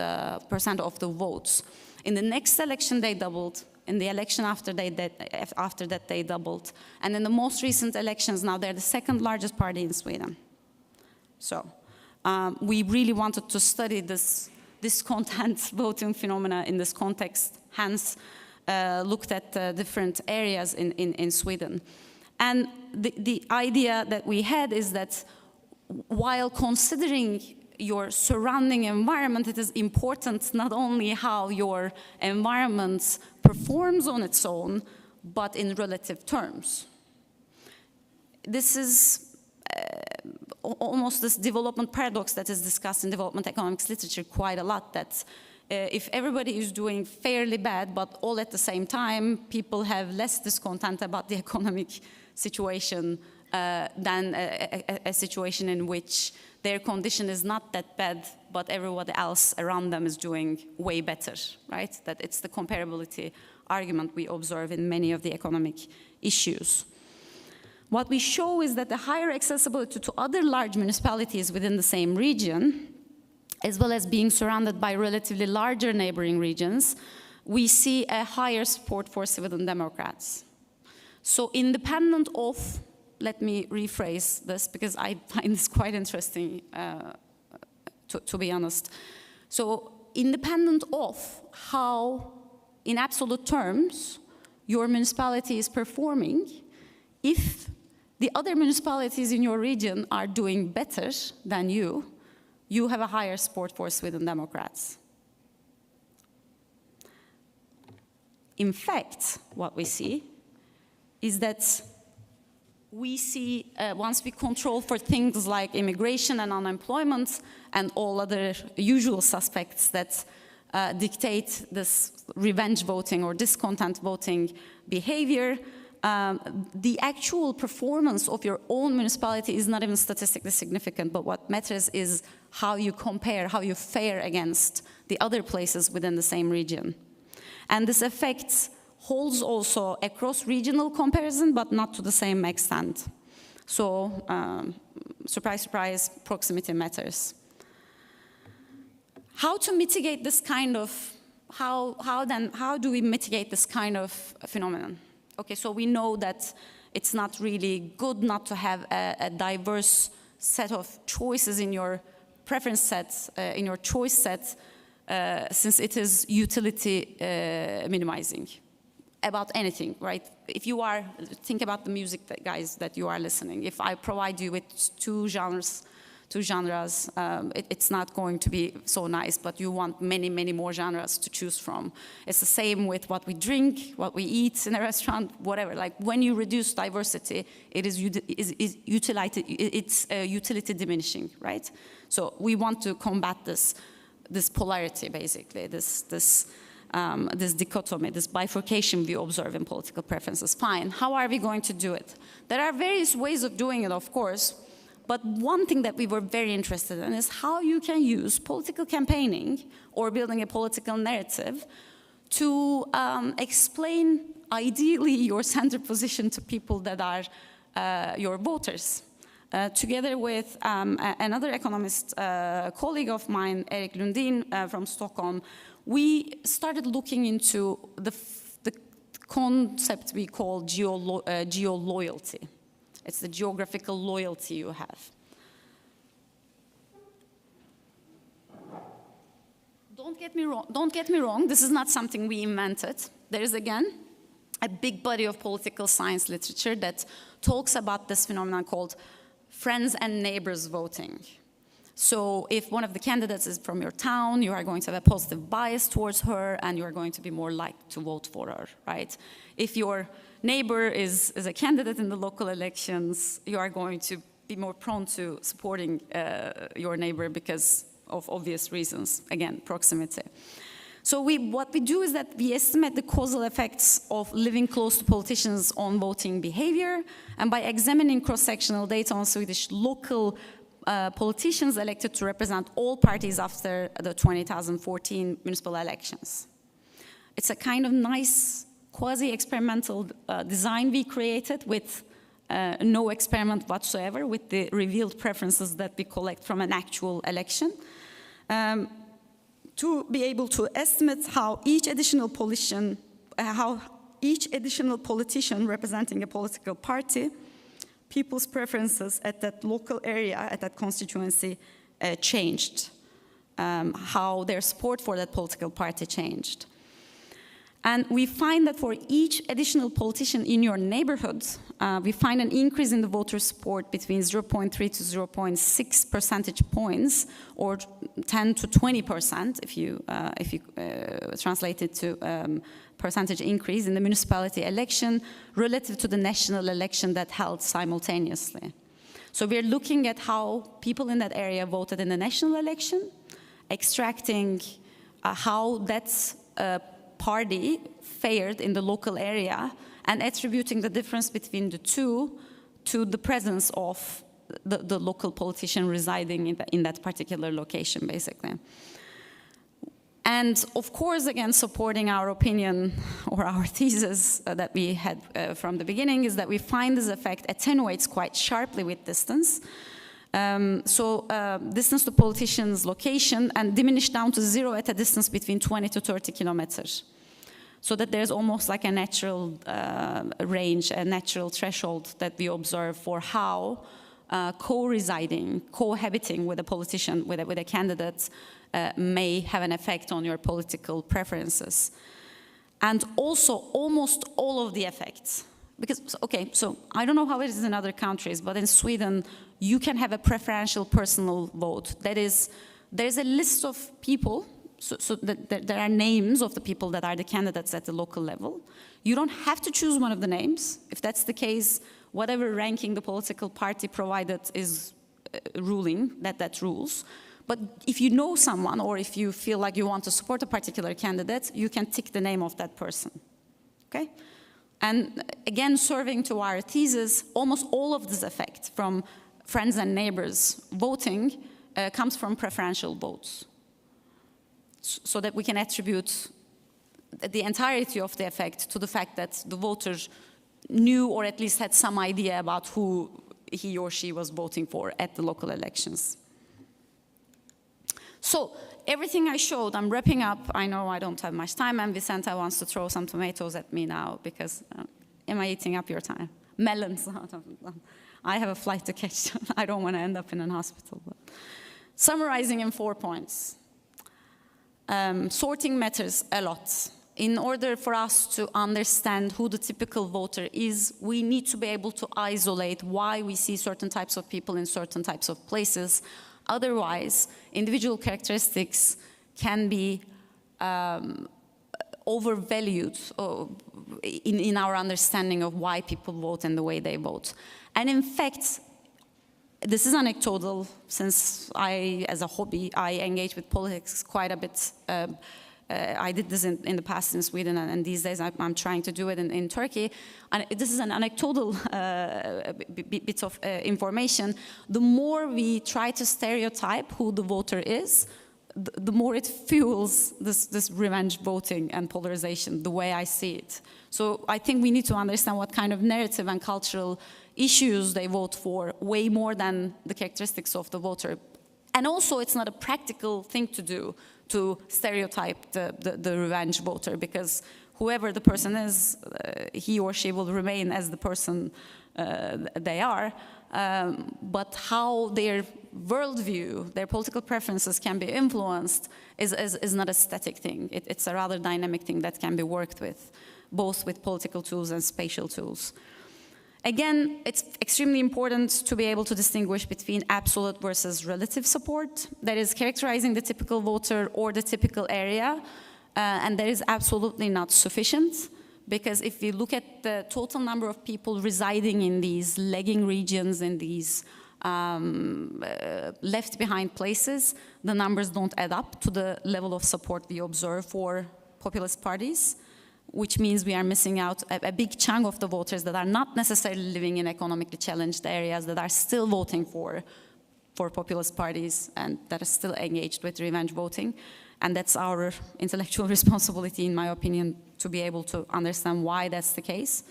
the votes. In the next election, they doubled. In the election after that, they doubled. And in the most recent elections, now they're the second largest party in Sweden. So we really wanted to study this discontent voting phenomena in this context, hence looked at different areas in Sweden. And the idea that we had is that while considering your surrounding environment, it is important not only how your environment performs on its own, but in relative terms. This is almost this development paradox that is discussed in development economics literature quite a lot, that if everybody is doing fairly bad, but all at the same time, people have less discontent about the economic situation than a situation in which their condition is not that bad, but everybody else around them is doing way better, right? That it's the comparability argument we observe in many of the economic issues. What we show is that the higher accessibility to other large municipalities within the same region, as well as being surrounded by relatively larger neighboring regions, we see a higher support for civilian democrats. So independent of, let me rephrase this because I find this quite interesting, to be honest. So independent of how, in absolute terms, your municipality is performing, if the other municipalities in your region are doing better than you, you have a higher support for Sweden Democrats. In fact, what we see is that we see, once we control for things like immigration and unemployment and all other usual suspects that dictate this revenge voting or discontent voting behavior, the actual performance of your own municipality is not even statistically significant, but what matters is how you compare, how you fare against the other places within the same region. And this effect holds also across regional comparison, but not to the same extent. So, surprise, surprise, proximity matters. How to mitigate this kind of, how do we mitigate this kind of phenomenon? Okay, so we know that it's not really good not to have a diverse set of choices in your preference sets, in your choice set, since it is utility minimizing about anything, right? If you are, think about the music guys that you are listening. If I provide you with two genres, it's not going to be so nice, but you want many, many more genres to choose from. It's the same with what we drink, what we eat in a restaurant, whatever. Like when you reduce diversity, it's utility diminishing, right? So we want to combat this polarity, basically, this dichotomy, this bifurcation we observe in political preferences. Fine, how are we going to do it? There are various ways of doing it, of course. But one thing that we were very interested in is how you can use political campaigning or building a political narrative to explain, ideally, your center position to people that are your voters. Together with another economist colleague of mine, Erik Lundin from Stockholm, we started looking into the concept we call geo-loyalty. It's the geographical loyalty you have. Don't get me wrong, this is not something we invented. There is, again, a big body of political science literature that talks about this phenomenon called friends and neighbors voting. So if one of the candidates is from your town, you are going to have a positive bias towards her and you are going to be more likely to vote for her, right? If your neighbor is a candidate in the local elections, you are going to be more prone to supporting your neighbor because of obvious reasons, again, proximity. So what we do is that we estimate the causal effects of living close to politicians on voting behavior, and by examining cross-sectional data on Swedish local politicians elected to represent all parties after the 2014 municipal elections. It's a kind of nice quasi-experimental design we created with no experiment whatsoever, with the revealed preferences that we collect from an actual election, to be able to estimate how each additional politician representing a political party, people's preferences at that local area, at that constituency, changed, how their support for that political party changed. And we find that for each additional politician in your neighborhood, we find an increase in the voter support between 0.3 to 0.6 percentage points, or 10 to 20% if you translate it to percentage increase in the municipality election relative to the national election that held simultaneously. So we're looking at how people in that area voted in the national election, extracting how that party fared in the local area, and attributing the difference between the two to the presence of the local politician residing in that particular location, basically. And of course, again, supporting our opinion or our thesis that we had from the beginning is that we find this effect attenuates quite sharply with distance. Distance to politician's location and diminish down to zero at a distance between 20 to 30 kilometers. So that there's almost like a natural range, a natural threshold that we observe for how co-residing, cohabiting with a politician, with a candidate, may have an effect on your political preferences. And also almost all of the effects. Because, okay, so I don't know how it is in other countries, but in Sweden, you can have a preferential personal vote. That is, there's a list of people, so there are names of the people that are the candidates at the local level. You don't have to choose one of the names. If that's the case, whatever ranking the political party provided is ruling, that rules. But if you know someone, or if you feel like you want to support a particular candidate, you can tick the name of that person, okay? And again, serving to our thesis, almost all of this effect from friends and neighbors voting comes from preferential votes. So that we can attribute the entirety of the effect to the fact that the voter knew, or at least had some idea about who he or she was voting for at the local elections. So everything I showed, I'm wrapping up. I know I don't have much time, and Vicenta wants to throw some tomatoes at me now because am I eating up your time? Melons. I have a flight to catch. I don't want to end up in an hospital. But. Summarizing in 4 points. Sorting matters a lot. In order for us to understand who the typical voter is, we need to be able to isolate why we see certain types of people in certain types of places. Otherwise, individual characteristics can be overvalued in our understanding of why people vote and the way they vote. And in fact, this is anecdotal, since as a hobby, I engage with politics quite a bit. I did this in the past in Sweden, and these days I'm trying to do it in Turkey. And this is an anecdotal bit of information. The more we try to stereotype who the voter is, the more it fuels this revenge voting and polarization, the way I see it. So I think we need to understand what kind of narrative and cultural issues they vote for, way more than the characteristics of the voter. And also, it's not a practical thing to do, to stereotype the revenge voter, because whoever the person is, he or she will remain as the person they are. But how their worldview, their political preferences can be influenced is not a static thing. It's a rather dynamic thing that can be worked with, both with political tools and spatial tools. Again, it's extremely important to be able to distinguish between absolute versus relative support. That is characterizing the typical voter or the typical area, and that is absolutely not sufficient, because if we look at the total number of people residing in these lagging regions, in these left behind places, the numbers don't add up to the level of support we observe for populist parties, which means we are missing out a big chunk of the voters that are not necessarily living in economically challenged areas, that are still voting for populist parties and that are still engaged with revenge voting. And that's our intellectual responsibility, in my opinion, to be able to understand why that's the case.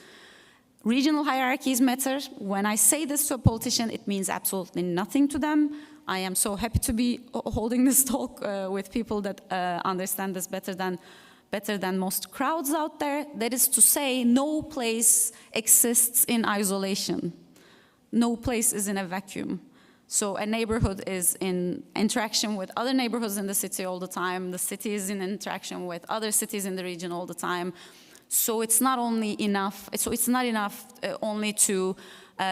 Regional hierarchies matter. When I say this to a politician, it means absolutely nothing to them. I am so happy to be holding this talk with people that understand this better than most crowds out there. That is to say, no place exists in isolation. No place is in a vacuum. So a neighborhood is in interaction with other neighborhoods in the city all the time. The city is in interaction with other cities in the region all the time. So it's not only enough. So it's not enough only to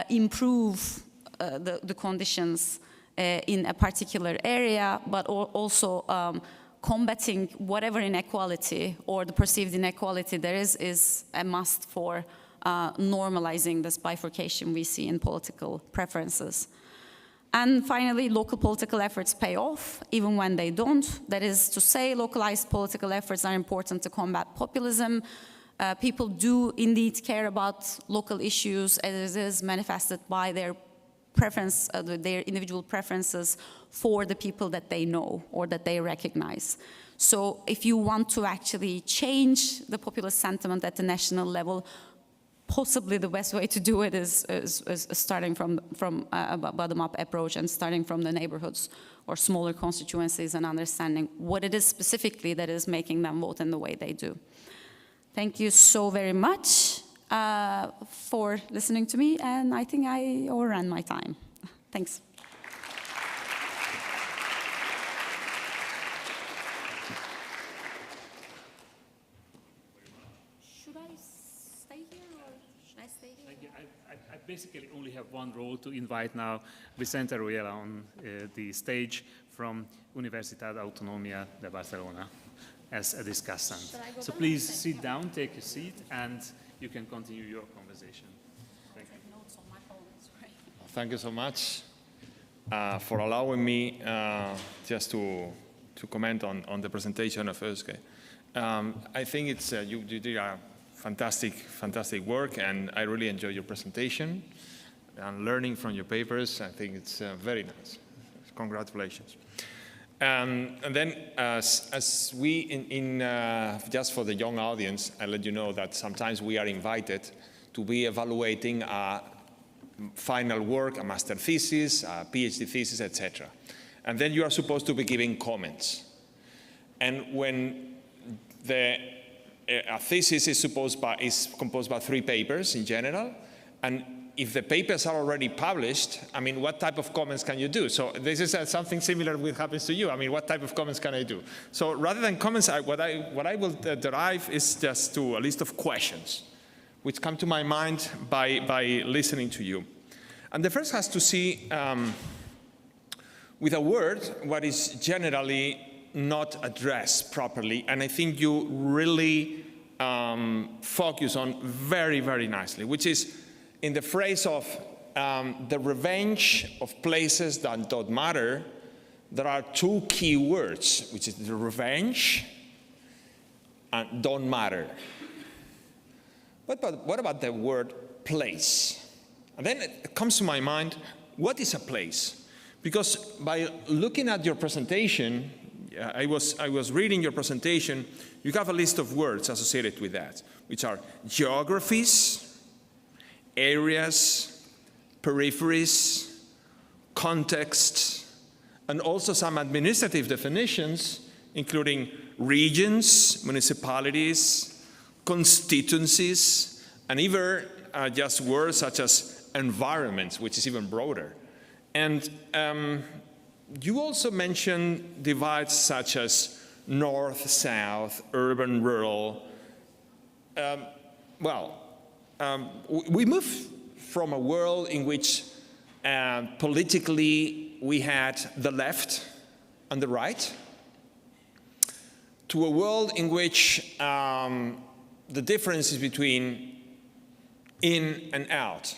improve the conditions in a particular area, but also combating whatever inequality or the perceived inequality there is a must for normalizing this bifurcation we see in political preferences. And finally, local political efforts pay off, even when they don't. That is to say, localized political efforts are important to combat populism. People do indeed care about local issues, as it is manifested by their preference, their individual preferences for the people that they know or that they recognize. So if you want to actually change the populist sentiment at the national level, possibly the best way to do it is starting from a bottom-up approach and starting from the neighborhoods or smaller constituencies and understanding what it is specifically that is making them vote in the way they do. Thank you so very much for listening to me, and I think I overran my time. Thanks. Should I stay here or should I stay here? I basically only have one role to invite now Vicente Ruela on the stage from Universitat Autonòmica de Barcelona as a discussant. So please sit down, take a seat, and you can continue your conversation. Thank you. Notes on my phone, it's great. Thank you so much for allowing me just to comment on the presentation of Özge. I think it's you did a fantastic work, and I really enjoyed your presentation and learning from your papers. I think it's very nice. Congratulations. And then, as we, just for the young audience, I'll let you know that sometimes we are invited to be evaluating a final work, a master thesis, a PhD thesis, etc. And then you are supposed to be giving comments. And when a thesis is composed by 3 papers in general, and if the papers are already published, I mean, what type of comments can you do? So this is something similar which happens to you. I mean, what type of comments can I do? So rather than comments, what I will derive is just to a list of questions which come to my mind by listening to you. And the first has to see with a word what is generally not addressed properly, and I think you really focus on very, very nicely, which is in the phrase of the revenge of places that don't matter. There are 2 key words, which is the revenge and don't matter. But what about the word place? And then it comes to my mind, what is a place? Because by looking at your presentation, I was reading your presentation, you have a list of words associated with that, which are geographies, areas, peripheries, context, and also some administrative definitions, including regions, municipalities, constituencies, and even just words such as environments, which is even broader. And you also mention divides such as north, south, urban, rural. We move from a world in which politically we had the left and the right to a world in which the difference is between in and out,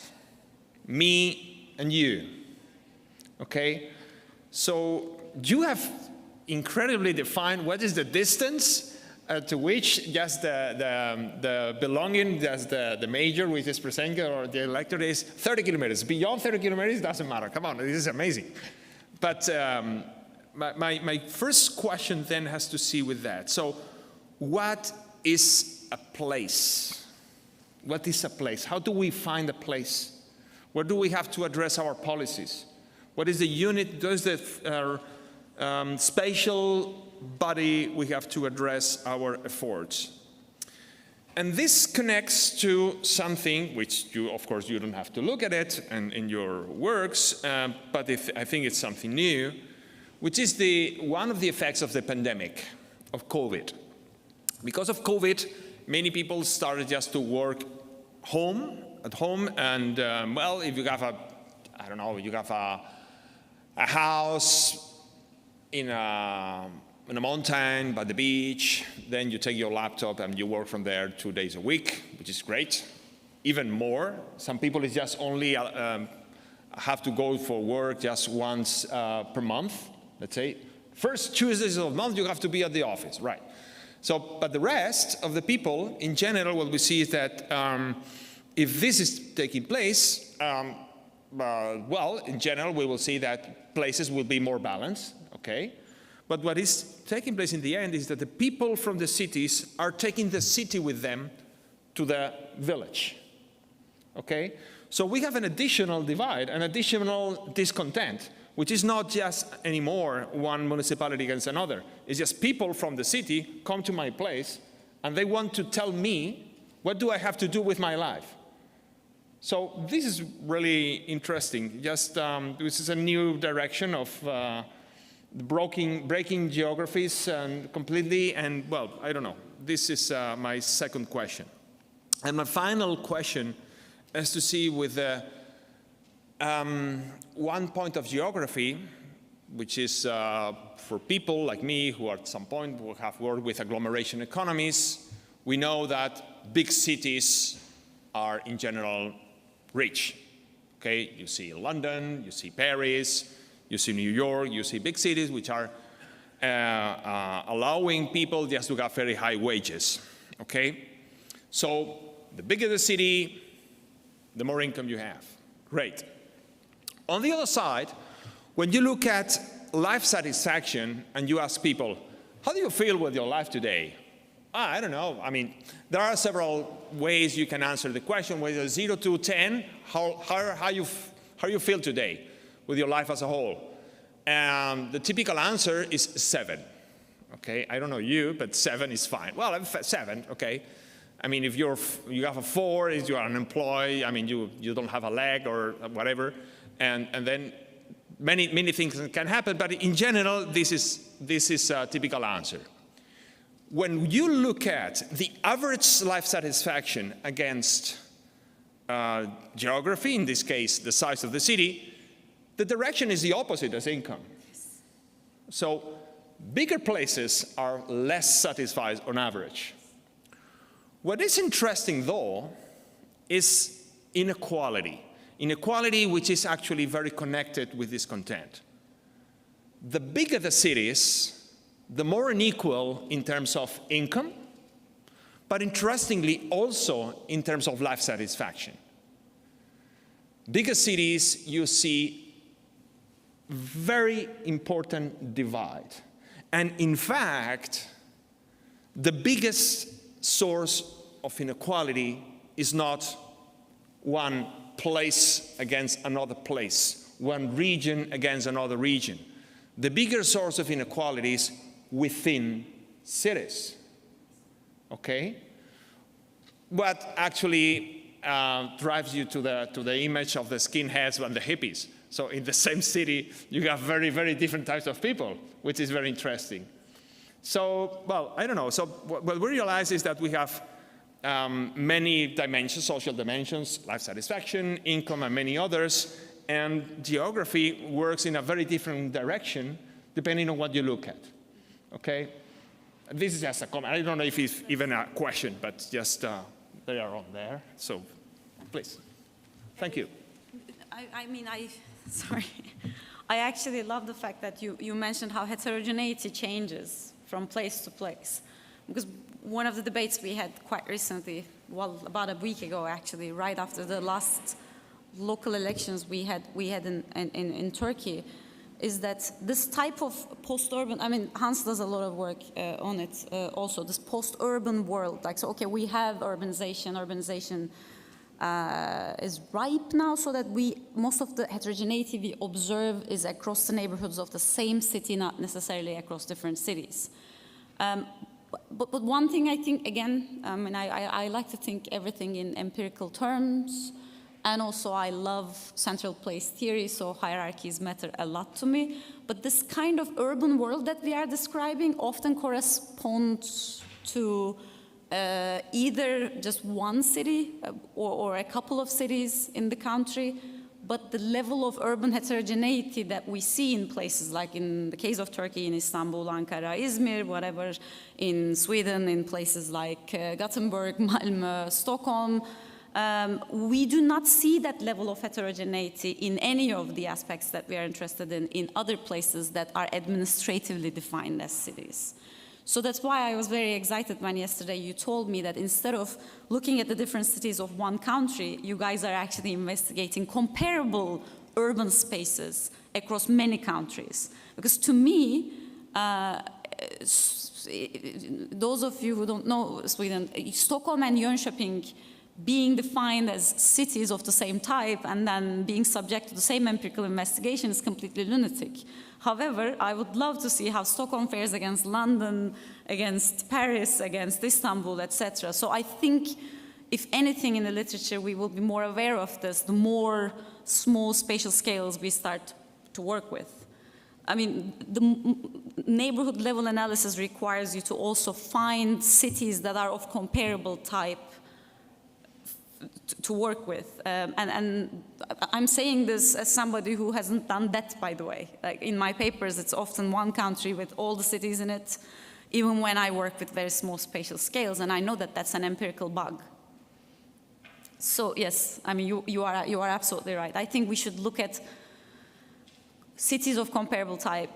me and you, okay? So you have incredibly defined what is the distance to which just the belonging, just the major, which is presented, or the electorate is 30 kilometers. Beyond 30 kilometers, doesn't matter. Come on, this is amazing. But my first question then has to see with that. So what is a place? What is a place? How do we find a place? Where do we have to address our policies? What is the unit, what is the spatial body we have to address our efforts? And this connects to something which you, of course, you don't have to look at it and in your works, but I think it's something new, which is one of the effects of the pandemic, of COVID. Because of COVID, many people started just to work at home, and well, if you have I don't know, you have a house in a mountain by the beach, then you take your laptop and you work from there 2 days a week, which is great. Even more, some people is just only have to go for work just once per month, let's say. First Tuesdays of the month, you have to be at the office, right? So, but the rest of the people, in general, what we see is that if this is taking place, well, in general, we will see that places will be more balanced, okay? But what is taking place in the end is that the people from the cities are taking the city with them to the village, okay? So we have an additional divide, an additional discontent, which is not just anymore one municipality against another. It's just people from the city come to my place and they want to tell me, what do I have to do with my life? So this is really interesting. Just this is a new direction of breaking geographies and completely, and well, I don't know. This is my second question. And my final question has to see with one point of geography, which is for people like me who at some point will have worked with agglomeration economies. We know that big cities are in general rich. Okay, you see London, you see Paris, you see New York, you see big cities which are allowing people just to have very high wages. Okay, so the bigger the city, the more income you have. Great. On the other side, when you look at life satisfaction and you ask people, how do you feel with your life today? I don't know. I mean, there are several ways you can answer the question, whether 0 to 10, how you feel today with your life as a whole. The typical answer is 7. Okay, I don't know you, but 7 is fine. Well, 7, okay. I mean, if you have a 4, if you are unemployed, I mean, you don't have a leg or whatever, and then many things can happen, but in general, this is a typical answer. When you look at the average life satisfaction against geography, in this case, the size of the city, the direction is the opposite as income. So bigger places are less satisfied on average. What is interesting, though, is inequality. Inequality which is actually very connected with discontent. The bigger the cities, the more unequal in terms of income, but interestingly also in terms of life satisfaction. Bigger cities, you see very important divide. And in fact, the biggest source of inequality is not one place against another place, one region against another region. The bigger source of inequality is within cities, okay? What actually drives you to the image of the skinheads and the hippies. So in the same city, you have very, very different types of people, which is very interesting. So, well, I don't know. So what we realize is that we have many dimensions, social dimensions, life satisfaction, income, and many others. And geography works in a very different direction depending on what you look at. Okay? This is just a comment. I don't know if it's even a question, but just they are on there. So please. Thank you. Sorry. I actually love the fact that you mentioned how heterogeneity changes from place to place. Because one of the debates we had quite recently, well, about a week ago actually, right after the last local elections we had in Turkey, is that this type of post-urban, I mean, Hans does a lot of work on it also, this post-urban world. Like, so, okay, we have urbanization is ripe now, so that most of the heterogeneity we observe is across the neighborhoods of the same city, not necessarily across different cities. But one thing I think, again, and I like to think everything in empirical terms, and also I love central place theory, so hierarchies matter a lot to me. But this kind of urban world that we are describing often corresponds to either just one city or a couple of cities in the country, but the level of urban heterogeneity that we see in places like in the case of Turkey, in Istanbul, Ankara, Izmir, whatever, in Sweden, in places like Gothenburg, Malmö, Stockholm, we do not see that level of heterogeneity in any of the aspects that we are interested in other places that are administratively defined as cities. So that's why I was very excited when yesterday you told me that instead of looking at the different cities of one country, you guys are actually investigating comparable urban spaces across many countries. Because to me, those of you who don't know Sweden, Stockholm and Jönköping being defined as cities of the same type and then being subject to the same empirical investigation is completely lunatic. However, I would love to see how Stockholm fares against London, against Paris, against Istanbul, etc. So I think, if anything in the literature, we will be more aware of this, the more small spatial scales we start to work with. I mean, the neighborhood level analysis requires you to also find cities that are of comparable type to work with. And I'm saying this as somebody who hasn't done that, by the way. Like in my papers, it's often one country with all the cities in it, even when I work with very small spatial scales, and I know that that's an empirical bug. So yes, I mean, you are absolutely right. I think we should look at cities of comparable type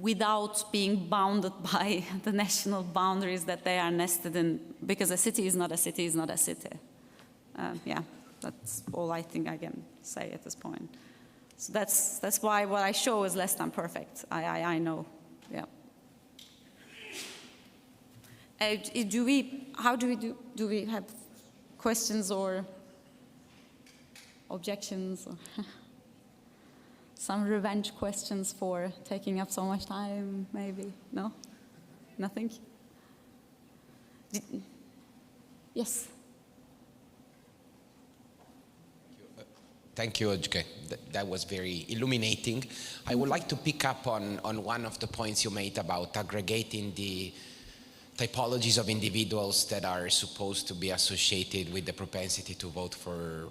without being bounded by the national boundaries that they are nested in, because a city is not a city is not a city. Yeah, that's all I think I can say at this point. So that's why what I show is less than perfect. I know, yeah. Do we have questions or objections? Or some revenge questions for taking up so much time, maybe? No? Nothing? Yes? Thank you, Özge. That was very illuminating. I would like to pick up on one of the points you made about aggregating the typologies of individuals that are supposed to be associated with the propensity to vote for,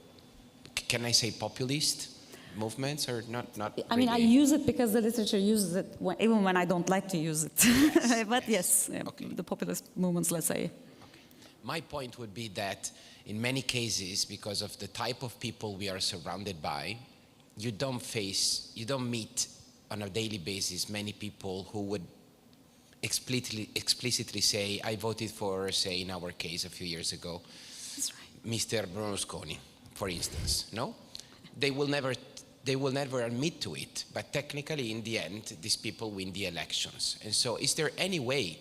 can I say populist movements, or not I mean, really? I use it because the literature uses it, even when I don't like to use it. Yes, But yes, okay. The populist movements, let's say. Okay. My point would be that in many cases, because of the type of people we are surrounded by, you don't meet on a daily basis many people who would explicitly say, I voted for, say, in our case a few years ago, That's right. Mr. Berlusconi, for instance. No? They will never admit to it, but technically in the end, these people win the elections. And so is there any way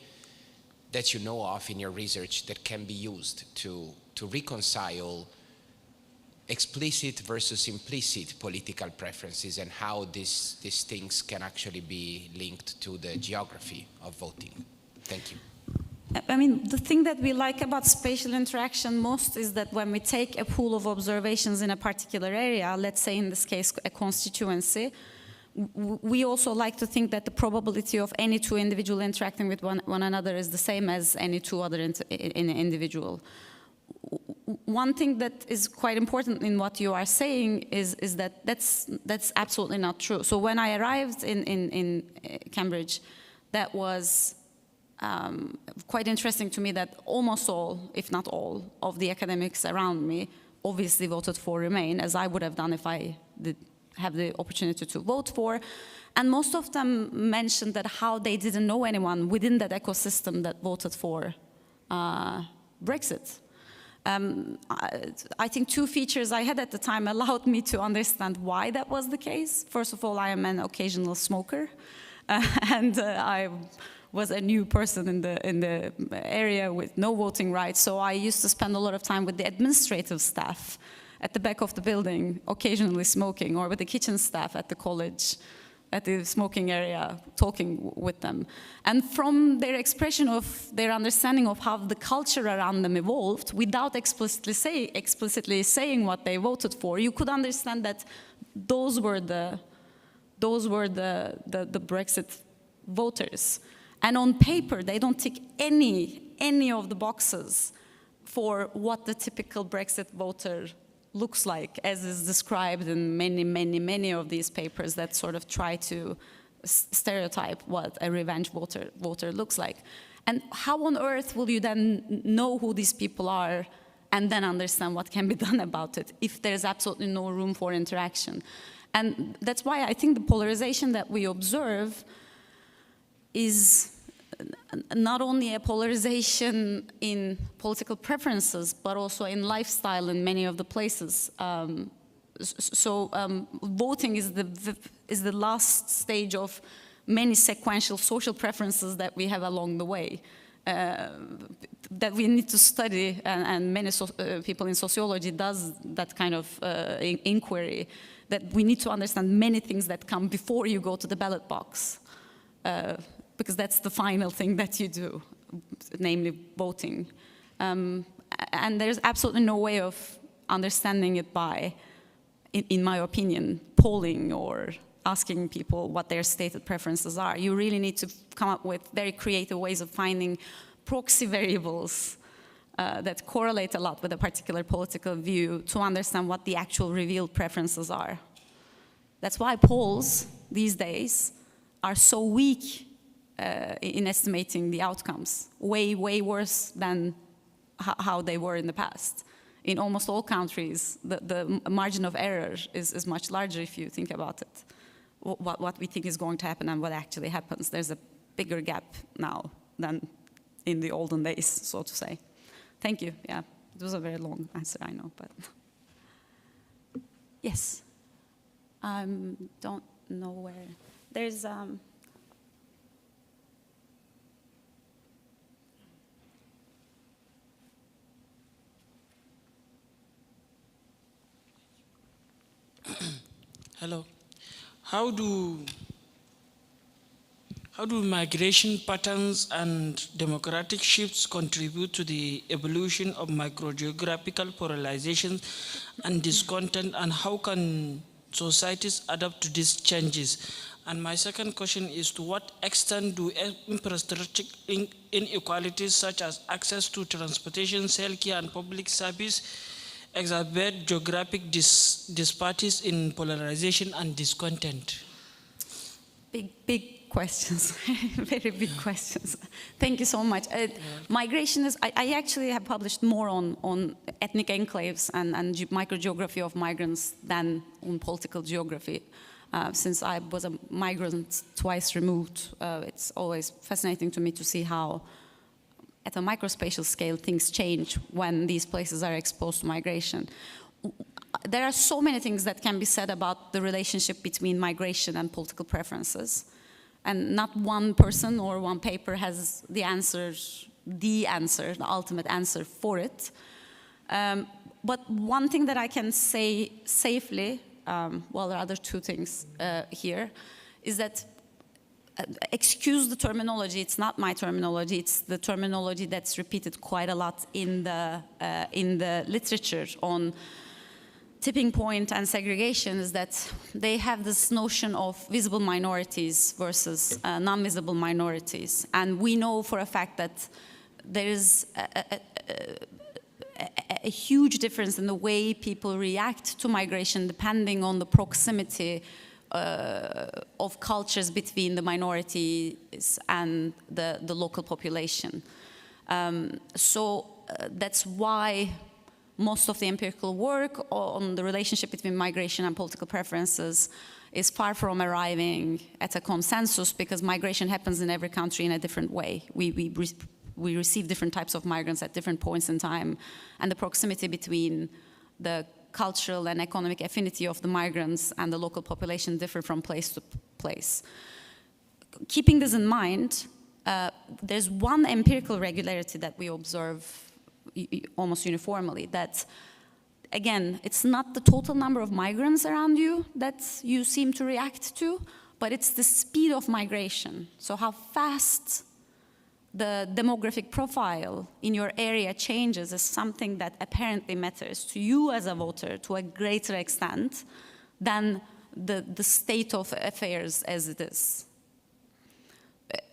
that you know of in your research that can be used to reconcile explicit versus implicit political preferences, and how these things can actually be linked to the geography of voting? Thank you. I mean, the thing that we like about spatial interaction most is that when we take a pool of observations in a particular area, let's say in this case a constituency, we also like to think that the probability of any two individuals interacting with one another is the same as any two other individual. One thing that is quite important in what you are saying is that that's absolutely not true. So when I arrived in Cambridge, that was quite interesting to me that almost all, if not all, of the academics around me obviously voted for Remain, as I would have done if I did have the opportunity to vote for. And most of them mentioned that how they didn't know anyone within that ecosystem that voted for Brexit. I think two features I had at the time allowed me to understand why that was the case. First of all, I am an occasional smoker, and I was a new person in the area with no voting rights, so I used to spend a lot of time with the administrative staff at the back of the building, occasionally smoking, or with the kitchen staff at the college, at the smoking area, talking with them. And from their expression of their understanding of how the culture around them evolved, without explicitly saying what they voted for, you could understand that those were the Brexit voters. And on paper, they don't tick any of the boxes for what the typical Brexit voter looks like, as is described in many of these papers that sort of try to stereotype what a revenge voter looks like. And how on earth will you then know who these people are and then understand what can be done about it if there's absolutely no room for interaction? And that's why I think the polarization that we observe is not only a polarization in political preferences, but also in lifestyle in many of the places. Voting is the last stage of many sequential social preferences that we have along the way, that we need to study, and many people in sociology does that kind of inquiry, that we need to understand many things that come before you go to the ballot box. Because that's the final thing that you do, namely voting. And there's absolutely no way of understanding it by, in my opinion, polling or asking people what their stated preferences are. You really need to come up with very creative ways of finding proxy variables that correlate a lot with a particular political view to understand what the actual revealed preferences are. That's why polls these days are so weak in estimating the outcomes, way worse than how they were in the past. In almost all countries, the margin of error is much larger if you think about it, what we think is going to happen and what actually happens. There's a bigger gap now than in the olden days, so to say. Thank you. Yeah, it was a very long answer, I know, but yes. I don't know where. There's Hello. How do migration patterns and democratic shifts contribute to the evolution of microgeographical polarization and discontent, and how can societies adapt to these changes? And my second question is, to what extent do infrastructure inequalities such as access to transportation, healthcare, and public service exacerbate geographic disparities in polarization and discontent? Big questions, very big questions. Thank you so much. Migration is, I actually have published more on ethnic enclaves and microgeography of migrants than on political geography. Since I was a migrant twice removed, it's always fascinating to me to see how at a microspatial scale, things change when these places are exposed to migration. There are so many things that can be said about the relationship between migration and political preferences. And not one person or one paper has the ultimate answer for it. But one thing that I can say safely, well, there are other two things here, is that excuse the terminology, it's not my terminology, it's the terminology that's repeated quite a lot in the literature on tipping point and segregation, is that they have this notion of visible minorities versus non-visible minorities. And we know for a fact that there is a huge difference in the way people react to migration depending on the proximity of cultures between the minorities and the local population. That's why most of the empirical work on the relationship between migration and political preferences is far from arriving at a consensus, because migration happens in every country in a different way. We receive different types of migrants at different points in time, and the proximity between the cultural and economic affinity of the migrants and the local population differ from place to place. Keeping this in mind, there's one empirical regularity that we observe almost uniformly, that, again, it's not the total number of migrants around you that you seem to react to, but it's the speed of migration. So how fast the demographic profile in your area changes is something that apparently matters to you as a voter to a greater extent than the state of affairs as it is.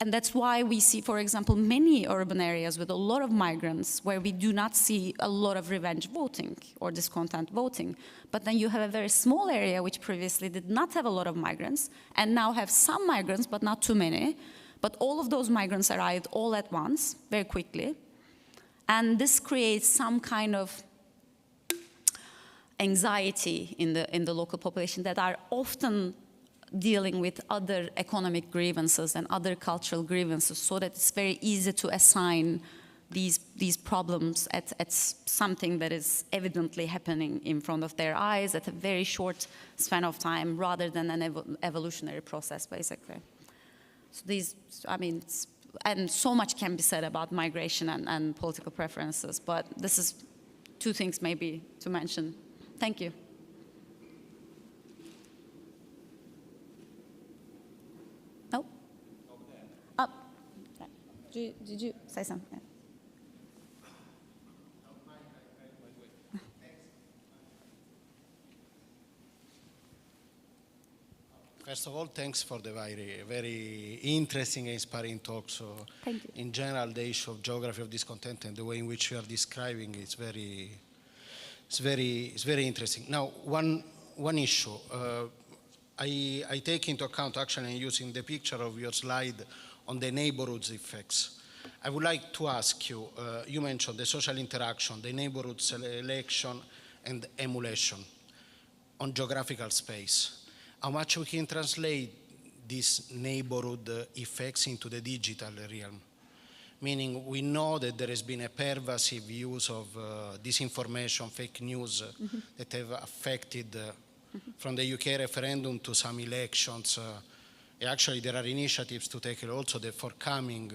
And that's why we see, for example, many urban areas with a lot of migrants where we do not see a lot of revenge voting or discontent voting. But then you have a very small area which previously did not have a lot of migrants and now have some migrants, but not too many. But all of those migrants arrived all at once, very quickly. And this creates some kind of anxiety in the local population that are often dealing with other economic grievances and other cultural grievances, so that it's very easy to assign these problems at something that is evidently happening in front of their eyes at a very short span of time, rather than an evolutionary process, basically. So these, I mean, and so much can be said about migration and political preferences, but this is two things maybe to mention. Thank you. No? Up. Did you say something? First of all, thanks for the very interesting and inspiring talk. So, Thank you. in general, the issue of geography of discontent and the way in which you are describing it's very interesting. Now, one issue. I take into account, actually, using the picture of your slide on the neighborhoods effects. I would like to ask you, you mentioned the social interaction, the neighborhood selection, and emulation on geographical space. How much we can translate these neighborhood effects into the digital realm? Meaning, we know that there has been a pervasive use of disinformation, fake news that have affected from the UK referendum to some elections. Actually, there are initiatives to tackle also the forthcoming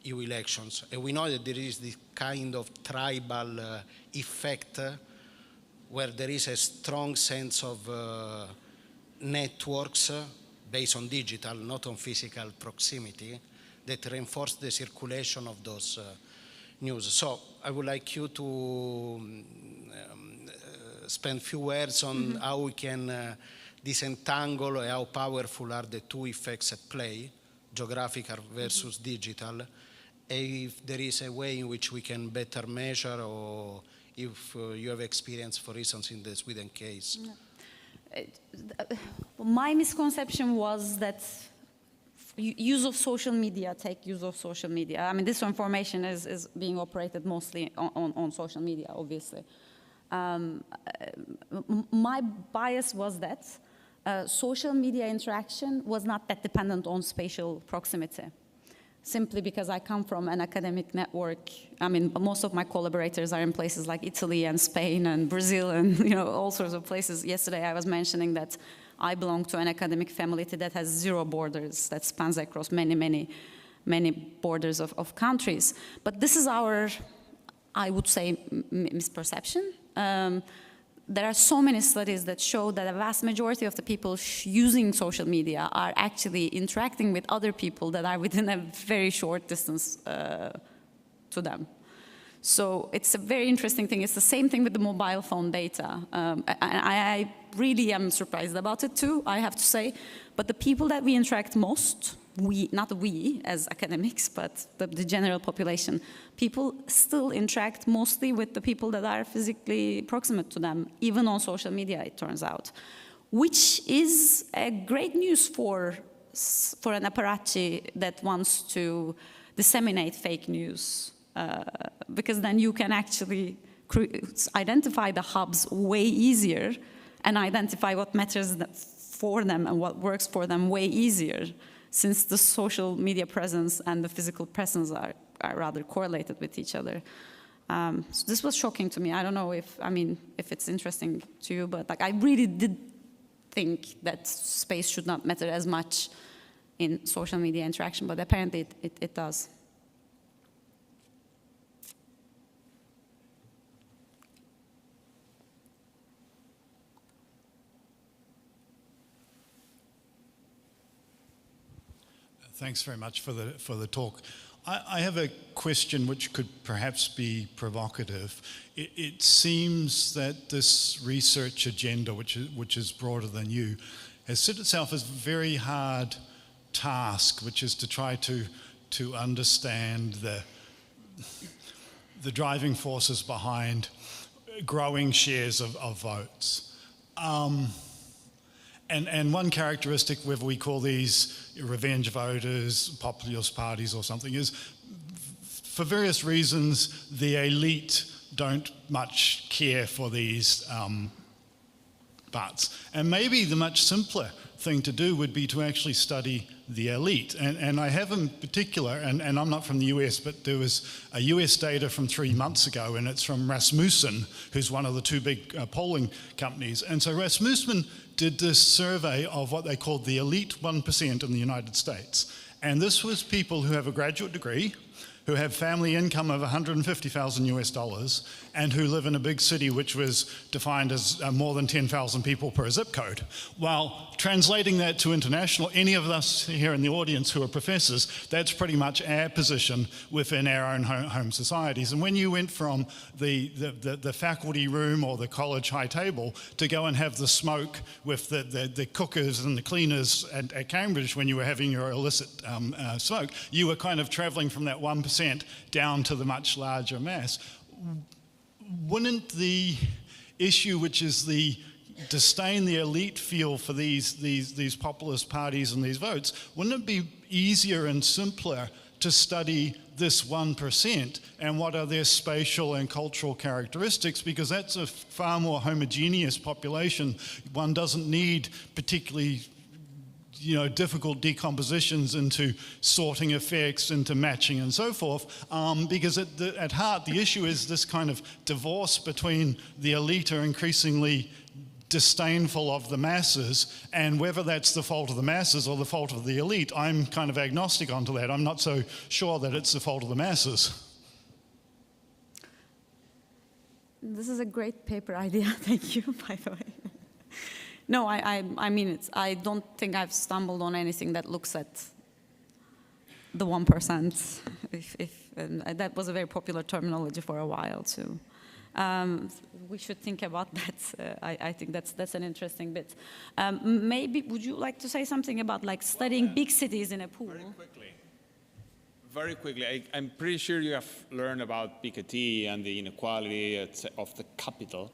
EU elections. And we know that there is this kind of tribal effect where there is a strong sense of networks based on digital, not on physical proximity, that reinforce the circulation of those news. So I would like you to spend a few words on how we can disentangle how powerful are the two effects at play, geographical versus digital, if there is a way in which we can better measure, or if you have experience, for instance, in the Sweden case. My misconception was that use of social media, I mean, this information is being operated mostly on social media, obviously. My bias was that social media interaction was not that dependent on spatial proximity, simply because I come from an academic network. I mean, most of my collaborators are in places like Italy and Spain and Brazil and all sorts of places. Yesterday I was mentioning that I belong to an academic family that has 0 borders, that spans across many borders of countries. But this is our, I would say, misperception. There are so many studies that show that a vast majority of the people using social media are actually interacting with other people that are within a very short distance to them. So it's a very interesting thing. It's the same thing with the mobile phone data. I really am surprised about it too, I have to say. But the people that we interact most, not we as academics, but the general population, people still interact mostly with the people that are physically proximate to them, even on social media, it turns out, which is a great news for an apparatchik that wants to disseminate fake news, because then you can actually identify the hubs way easier and identify what matters for them and what works for them way easier, since the social media presence and the physical presence are rather correlated with each other. So this was shocking to me. I don't know if it's interesting to you, but I really did think that space should not matter as much in social media interaction, but apparently it does. Thanks very much for the talk. I have a question which could perhaps be provocative. It seems that this research agenda, which is broader than you, has set itself as a very hard task, which is to try to understand the driving forces behind growing shares of votes. And one characteristic, whether we call these revenge voters, populist parties or something, is for various reasons, the elite don't much care for these butts. And maybe the much simpler thing to do would be to actually study the elite. And I have in particular, and I'm not from the US, but there was a US data from 3 months ago, and it's from Rasmussen, who's one of the two big polling companies. And so Rasmussen did this survey of what they called the elite 1% in the United States. And this was people who have a graduate degree, who have family income of $150,000 US, and who live in a big city which was defined as more than 10,000 people per zip code. Well, translating that to international, any of us here in the audience who are professors, that's pretty much our position within our own home societies. And when you went from the faculty room or the college high table to go and have the smoke with the cookers and the cleaners at Cambridge when you were having your illicit smoke, you were kind of traveling from that 1% down to the much larger mass. Wouldn't the issue, which is the disdain the elite feel for these populist parties and these votes, wouldn't it be easier and simpler to study this 1% and what are their spatial and cultural characteristics? Because that's a far more homogeneous population. One doesn't need particularly difficult decompositions into sorting effects, into matching and so forth, because at heart the issue is this kind of divorce between the elite are increasingly disdainful of the masses, and whether that's the fault of the masses or the fault of the elite, I'm kind of agnostic onto that. I'm not so sure that it's the fault of the masses. This is a great paper idea, thank you, by the way. No, I mean it. I don't think I've stumbled on anything that looks at the 1%. That was a very popular terminology for a while too. We should think about that. I think that's an interesting bit. Maybe would you like to say something about like studying big cities in a pool? Very quickly. I'm pretty sure you have learned about Piketty and the inequality of the capital.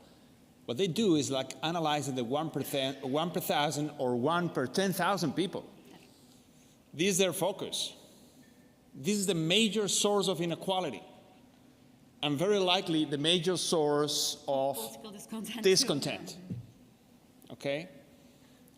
What they do is like analyzing the 1 per 1,000 or 1 per 10,000 people. This is their focus. This is the major source of inequality, and very likely the major source of discontent. Okay?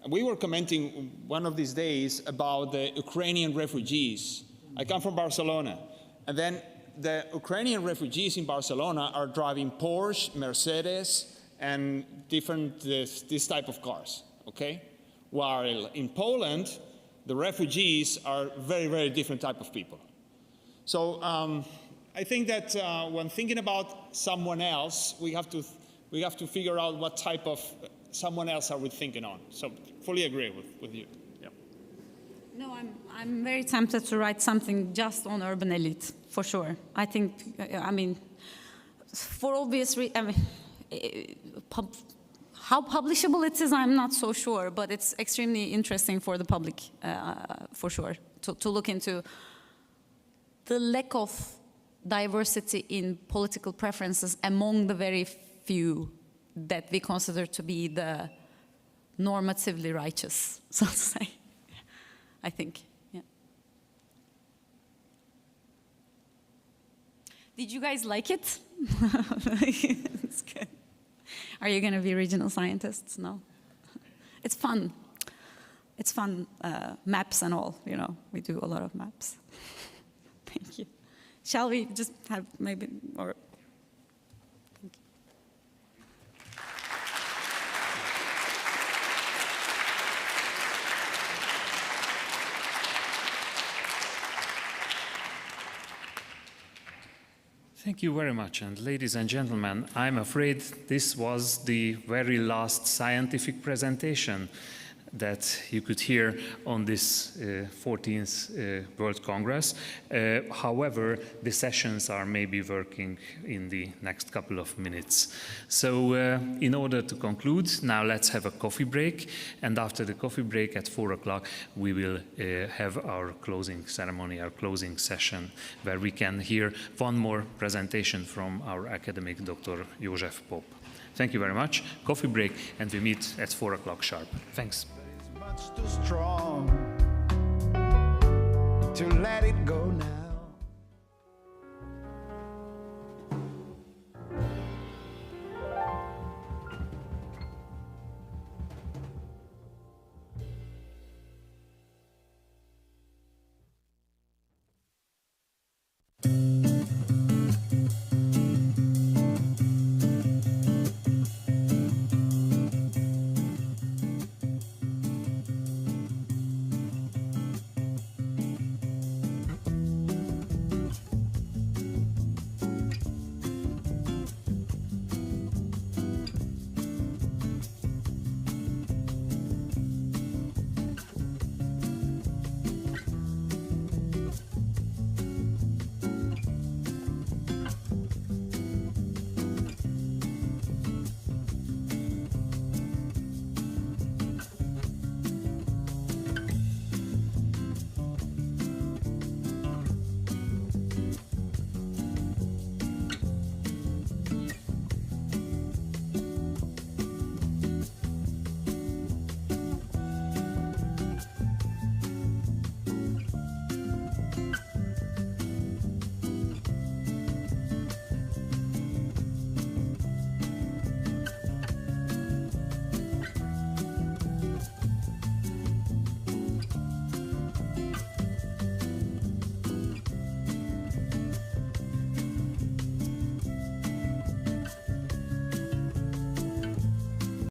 And we were commenting one of these days about the Ukrainian refugees. I come from Barcelona, and then the Ukrainian refugees in Barcelona are driving Porsche, Mercedes, and different this type of cars, okay? While in Poland, the refugees are very, very different type of people. So I think that when thinking about someone else, we have to figure out what type of someone else are we thinking on. So fully agree with you. Yeah. No, I'm very tempted to write something just on urban elite, for sure. I think, I mean, for obvious reasons, how publishable it is, I'm not so sure, but it's extremely interesting for the public, for sure, to look into the lack of diversity in political preferences among the very few that we consider to be the normatively righteous, so to say, I think. Yeah. Did you guys like it? It's good. Are you going to be regional scientists? No. It's fun. It's fun, maps and all, we do a lot of maps. Thank you. Shall we just have maybe, or? Thank you. Thank you very much. And ladies and gentlemen, I'm afraid this was the very last scientific presentation that you could hear on this 14th World Congress. However, the sessions are maybe working in the next couple of minutes. So in order to conclude, now let's have a coffee break. And after the coffee break at 4 o'clock, we will have our closing ceremony, our closing session, where we can hear one more presentation from our academic, Dr. József Pop. Thank you very much. Coffee break, and we meet at 4 o'clock sharp. Thanks. Much too strong to let it go now.